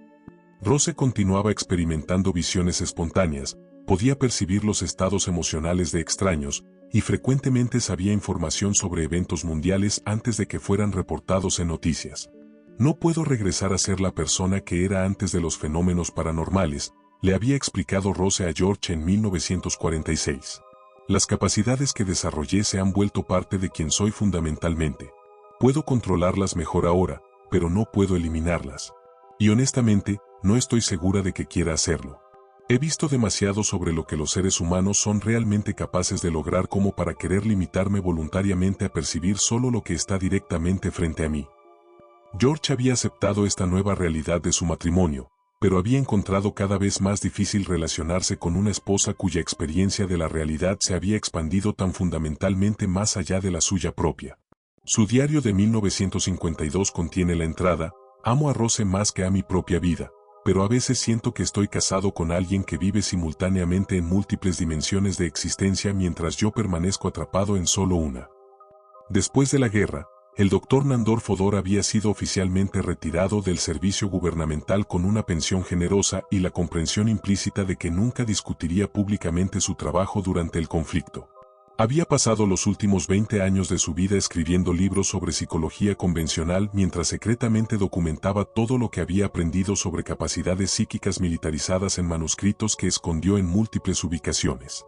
S1: Rose continuaba experimentando visiones espontáneas, podía percibir los estados emocionales de extraños, y frecuentemente sabía información sobre eventos mundiales antes de que fueran reportados en noticias. No puedo regresar a ser la persona que era antes de los fenómenos paranormales, le había explicado Rose a George en 1946. Las capacidades que desarrollé se han vuelto parte de quien soy fundamentalmente. Puedo controlarlas mejor ahora, pero no puedo eliminarlas. Y honestamente, no estoy segura de que quiera hacerlo. He visto demasiado sobre lo que los seres humanos son realmente capaces de lograr como para querer limitarme voluntariamente a percibir solo lo que está directamente frente a mí. George había aceptado esta nueva realidad de su matrimonio, pero había encontrado cada vez más difícil relacionarse con una esposa cuya experiencia de la realidad se había expandido tan fundamentalmente más allá de la suya propia. Su diario de 1952 contiene la entrada: amo a Rose más que a mi propia vida, pero a veces siento que estoy casado con alguien que vive simultáneamente en múltiples dimensiones de existencia mientras yo permanezco atrapado en solo una. Después de la guerra, el Dr. Nandor Fodor había sido oficialmente retirado del servicio gubernamental con una pensión generosa y la comprensión implícita de que nunca discutiría públicamente su trabajo durante el conflicto. Había pasado los últimos 20 años de su vida escribiendo libros sobre psicología convencional mientras secretamente documentaba todo lo que había aprendido sobre capacidades psíquicas militarizadas en manuscritos que escondió en múltiples ubicaciones.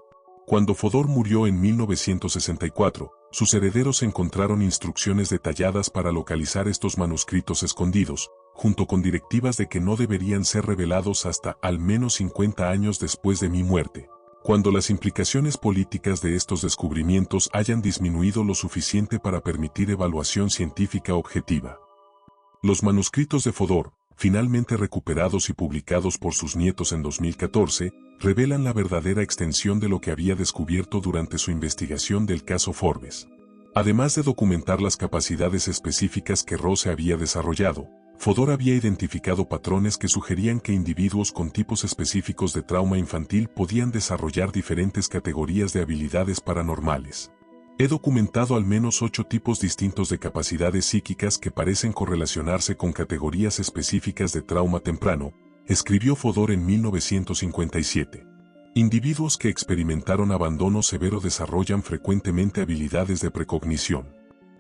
S1: Cuando Fodor murió en 1964, sus herederos encontraron instrucciones detalladas para localizar estos manuscritos escondidos, junto con directivas de que no deberían ser revelados hasta al menos 50 años después de mi muerte, cuando las implicaciones políticas de estos descubrimientos hayan disminuido lo suficiente para permitir evaluación científica objetiva. Los manuscritos de Fodor, finalmente recuperados y publicados por sus nietos en 2014, revelan la verdadera extensión de lo que había descubierto durante su investigación del caso Forbes. Además de documentar las capacidades específicas que Rose había desarrollado, Fodor había identificado patrones que sugerían que individuos con tipos específicos de trauma infantil podían desarrollar diferentes categorías de habilidades paranormales. He documentado al menos 8 tipos distintos de capacidades psíquicas que parecen correlacionarse con categorías específicas de trauma temprano, escribió Fodor en 1957. Individuos que experimentaron abandono severo desarrollan frecuentemente habilidades de precognición.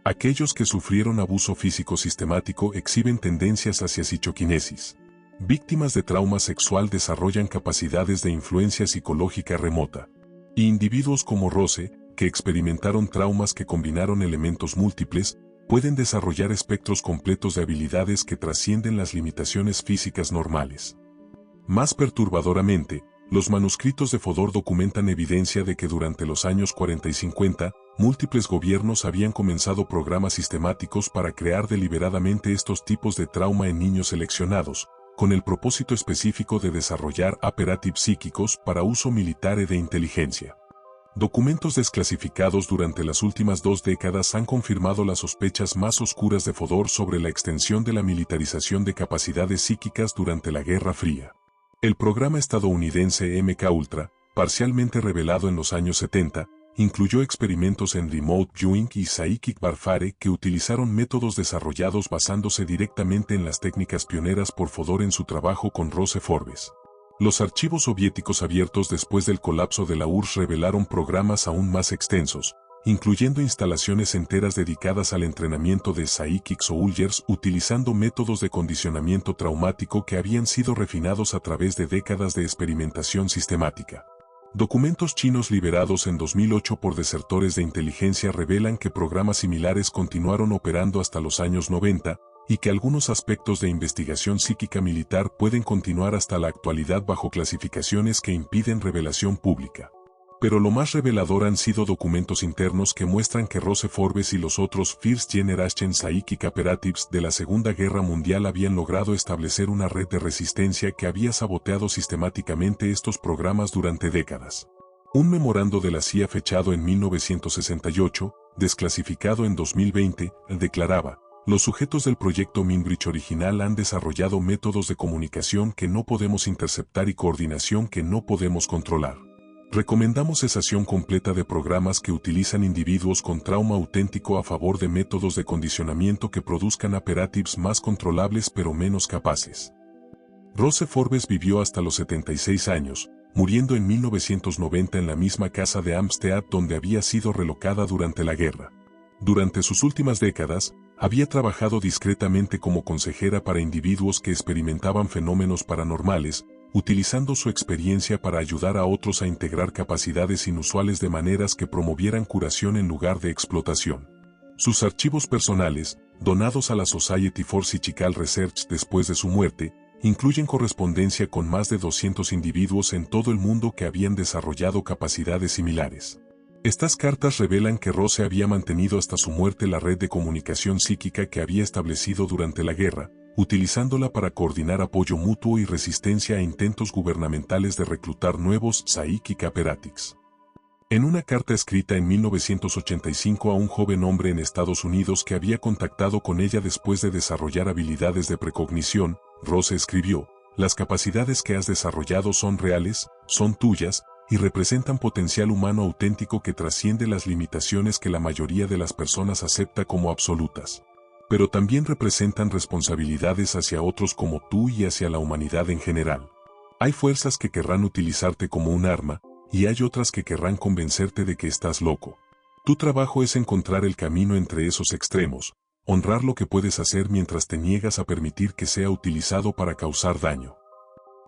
S1: Aquellos que sufrieron abuso físico sistemático exhiben tendencias hacia psichoquinesis. Víctimas de trauma sexual desarrollan capacidades de influencia psicológica remota. Y individuos como Rose, que experimentaron traumas que combinaron elementos múltiples, pueden desarrollar espectros completos de habilidades que trascienden las limitaciones físicas normales. Más perturbadoramente, los manuscritos de Fodor documentan evidencia de que durante los años 40 y 50, múltiples gobiernos habían comenzado programas sistemáticos para crear deliberadamente estos tipos de trauma en niños seleccionados, con el propósito específico de desarrollar aparatos psíquicos para uso militar y de inteligencia. Documentos desclasificados durante las últimas 2 décadas han confirmado las sospechas más oscuras de Fodor sobre la extensión de la militarización de capacidades psíquicas durante la Guerra Fría. El programa estadounidense MK-Ultra, parcialmente revelado en los años 70, incluyó experimentos en remote viewing y psychic warfare que utilizaron métodos desarrollados basándose directamente en las técnicas pioneras por Fodor en su trabajo con Rose Forbes. Los archivos soviéticos abiertos después del colapso de la URSS revelaron programas aún más extensos, incluyendo instalaciones enteras dedicadas al entrenamiento de Psychic Soldiers utilizando métodos de condicionamiento traumático que habían sido refinados a través de décadas de experimentación sistemática. Documentos chinos liberados en 2008 por desertores de inteligencia revelan que programas similares continuaron operando hasta los años 90, y que algunos aspectos de investigación psíquica militar pueden continuar hasta la actualidad bajo clasificaciones que impiden revelación pública. Pero lo más revelador han sido documentos internos que muestran que Rose Forbes y los otros First Generation Psychic Operatives de la Segunda Guerra Mundial habían logrado establecer una red de resistencia que había saboteado sistemáticamente estos programas durante décadas. Un memorando de la CIA fechado en 1968, desclasificado en 2020, declaraba: los sujetos del proyecto Minbridge original han desarrollado métodos de comunicación que no podemos interceptar y coordinación que no podemos controlar. Recomendamos cesación completa de programas que utilizan individuos con trauma auténtico a favor de métodos de condicionamiento que produzcan operatives más controlables pero menos capaces. Rose Forbes vivió hasta los 76 años, muriendo en 1990 en la misma casa de Hampstead donde había sido relocada durante la guerra. Durante sus últimas décadas, había trabajado discretamente como consejera para individuos que experimentaban fenómenos paranormales, utilizando su experiencia para ayudar a otros a integrar capacidades inusuales de maneras que promovieran curación en lugar de explotación. Sus archivos personales, donados a la Society for Psychical Research después de su muerte, incluyen correspondencia con más de 200 individuos en todo el mundo que habían desarrollado capacidades similares. Estas cartas revelan que Rose había mantenido hasta su muerte la red de comunicación psíquica que había establecido durante la guerra, utilizándola para coordinar apoyo mutuo y resistencia a intentos gubernamentales de reclutar nuevos Psychic Apparatics. En una carta escrita en 1985 a un joven hombre en Estados Unidos que había contactado con ella después de desarrollar habilidades de precognición, Rose escribió: "Las capacidades que has desarrollado son reales, son tuyas, y representan potencial humano auténtico que trasciende las limitaciones que la mayoría de las personas acepta como absolutas. Pero también representan responsabilidades hacia otros como tú y hacia la humanidad en general. Hay fuerzas que querrán utilizarte como un arma, y hay otras que querrán convencerte de que estás loco. Tu trabajo es encontrar el camino entre esos extremos, honrar lo que puedes hacer mientras te niegas a permitir que sea utilizado para causar daño".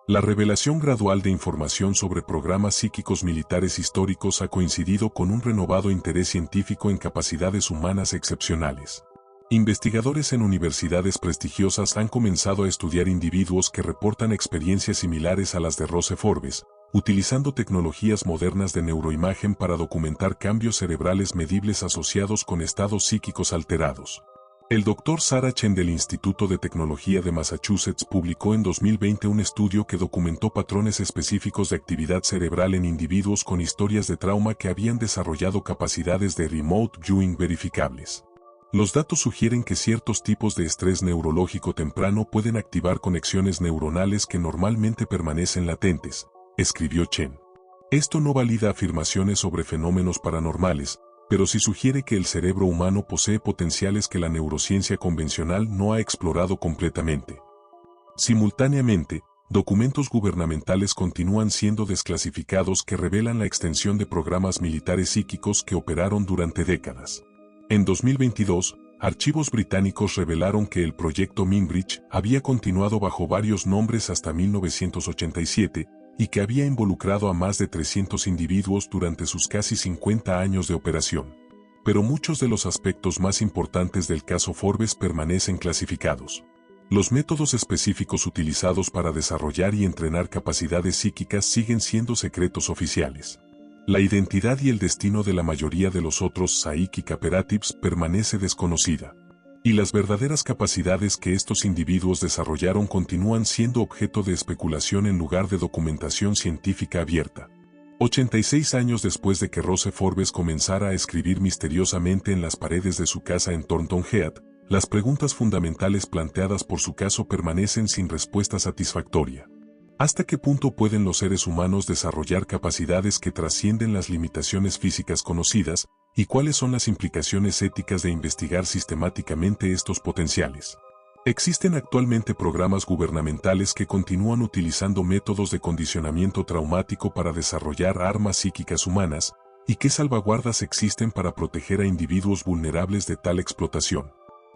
S1: La revelación gradual de información sobre programas psíquicos militares históricos ha coincidido con un renovado interés científico en capacidades humanas excepcionales. Investigadores en universidades prestigiosas han comenzado a estudiar individuos que reportan experiencias similares a las de Rose Forbes, utilizando tecnologías modernas de neuroimagen para documentar cambios cerebrales medibles asociados con estados psíquicos alterados. El Dr. Sarah Chen del Instituto de Tecnología de Massachusetts publicó en 2020 un estudio que documentó patrones específicos de actividad cerebral en individuos con historias de trauma que habían desarrollado capacidades de remote viewing verificables. Los datos sugieren que ciertos tipos de estrés neurológico temprano pueden activar conexiones neuronales que normalmente permanecen latentes, escribió Chen. Esto no valida afirmaciones sobre fenómenos paranormales, pero sí sugiere que el cerebro humano posee potenciales que la neurociencia convencional no ha explorado completamente. Simultáneamente, documentos gubernamentales continúan siendo desclasificados que revelan la extensión de programas militares psíquicos que operaron durante décadas. En 2022, archivos británicos revelaron que el proyecto Minbridge había continuado bajo varios nombres hasta 1987, y que había involucrado a más de 300 individuos durante sus casi 50 años de operación. Pero muchos de los aspectos más importantes del caso Forbes permanecen clasificados. Los métodos específicos utilizados para desarrollar y entrenar capacidades psíquicas siguen siendo secretos oficiales. La identidad y el destino de la mayoría de los otros Psychic Apparatives permanece desconocida. Y las verdaderas capacidades que estos individuos desarrollaron continúan siendo objeto de especulación en lugar de documentación científica abierta. 86 años después de que Rose Forbes comenzara a escribir misteriosamente en las paredes de su casa en Thornton Heath, las preguntas fundamentales planteadas por su caso permanecen sin respuesta satisfactoria. ¿Hasta qué punto pueden los seres humanos desarrollar capacidades que trascienden las limitaciones físicas conocidas? ¿Y cuáles son las implicaciones éticas de investigar sistemáticamente estos potenciales? Existen actualmente programas gubernamentales que continúan utilizando métodos de condicionamiento traumático para desarrollar armas psíquicas humanas, ¿y qué salvaguardas existen para proteger a individuos vulnerables de tal explotación?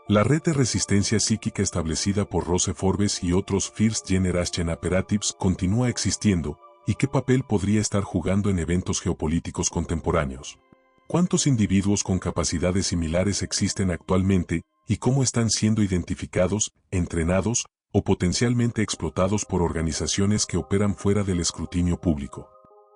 S1: La red de resistencia psíquica establecida por Rose Forbes y otros First Generation Apparatives continúa existiendo, ¿y qué papel podría estar jugando en eventos geopolíticos contemporáneos? ¿Cuántos individuos con capacidades similares existen actualmente, y cómo están siendo identificados, entrenados, o potencialmente explotados por organizaciones que operan fuera del escrutinio público?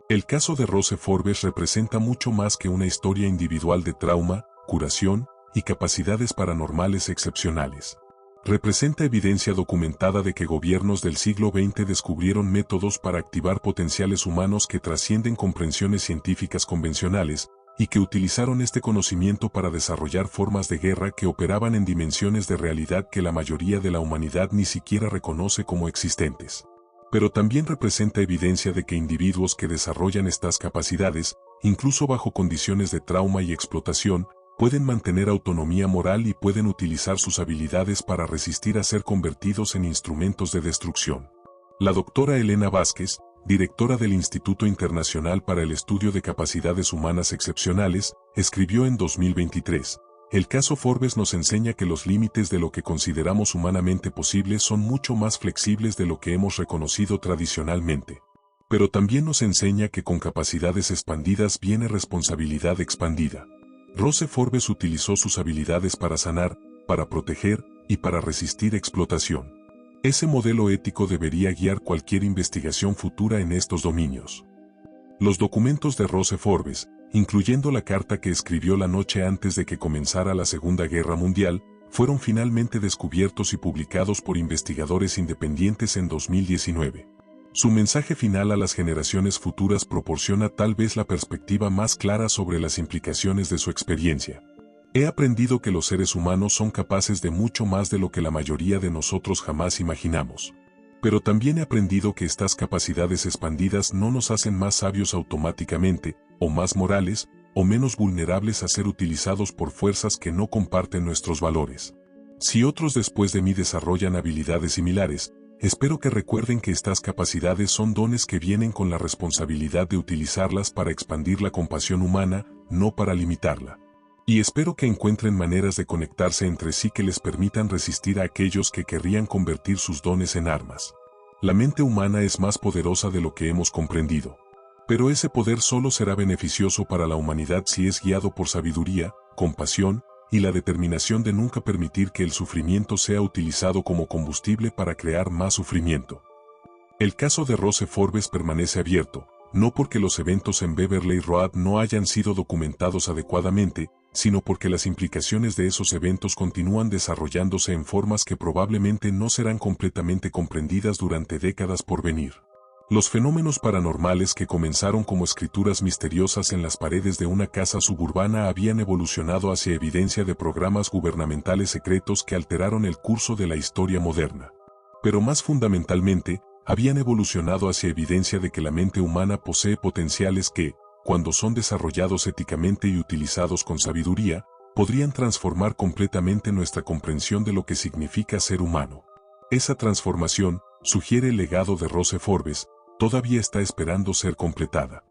S1: El caso de Rose Forbes representa mucho más que una historia individual de trauma, curación, y capacidades paranormales excepcionales. Representa evidencia documentada de que gobiernos del siglo XX descubrieron métodos para activar potenciales humanos que trascienden comprensiones científicas convencionales, y que utilizaron este conocimiento para desarrollar formas de guerra que operaban en dimensiones de realidad que la mayoría de la humanidad ni siquiera reconoce como existentes. pero también representa evidencia de que individuos que desarrollan estas capacidades, incluso bajo condiciones de trauma y explotación, pueden mantener autonomía moral y pueden utilizar sus habilidades para resistir a ser convertidos en instrumentos de destrucción. La doctora Elena Vázquez, directora del Instituto Internacional para el Estudio de Capacidades Humanas Excepcionales, escribió en 2023, el caso Forbes nos enseña que los límites de lo que consideramos humanamente posible son mucho más flexibles de lo que hemos reconocido tradicionalmente. Pero también nos enseña que con capacidades expandidas viene responsabilidad expandida. Rose Forbes utilizó sus habilidades para sanar, para proteger y para resistir explotación. Ese modelo ético debería guiar cualquier investigación futura en estos dominios. Los documentos de Rose Forbes, incluyendo la carta que escribió la noche antes de que comenzara la Segunda Guerra Mundial, fueron finalmente descubiertos y publicados por investigadores independientes en 2019. Su mensaje final a las generaciones futuras proporciona tal vez la perspectiva más clara sobre las implicaciones de su experiencia. He aprendido que los seres humanos son capaces de mucho más de lo que la mayoría de nosotros jamás imaginamos. Pero también he aprendido que estas capacidades expandidas no nos hacen más sabios automáticamente, o más morales, o menos vulnerables a ser utilizados por fuerzas que no comparten nuestros valores. Si otros después de mí desarrollan habilidades similares, espero que recuerden que estas capacidades son dones que vienen con la responsabilidad de utilizarlas para expandir la compasión humana, no para limitarla. Y espero que encuentren maneras de conectarse entre sí que les permitan resistir a aquellos que querrían convertir sus dones en armas. La mente humana es más poderosa de lo que hemos comprendido. Pero ese poder solo será beneficioso para la humanidad si es guiado por sabiduría, compasión y la determinación de nunca permitir que el sufrimiento sea utilizado como combustible para crear más sufrimiento. El caso de Rose Forbes permanece abierto, no porque los eventos en Beverly Road no hayan sido documentados adecuadamente, sino porque las implicaciones de esos eventos continúan desarrollándose en formas que probablemente no serán completamente comprendidas durante décadas por venir. Los fenómenos paranormales que comenzaron como escrituras misteriosas en las paredes de una casa suburbana habían evolucionado hacia evidencia de programas gubernamentales secretos que alteraron el curso de la historia moderna. Pero más fundamentalmente, habían evolucionado hacia evidencia de que la mente humana posee potenciales que, cuando son desarrollados éticamente y utilizados con sabiduría, podrían transformar completamente nuestra comprensión de lo que significa ser humano. Esa transformación, sugiere el legado de Rose Forbes, todavía está esperando ser completada.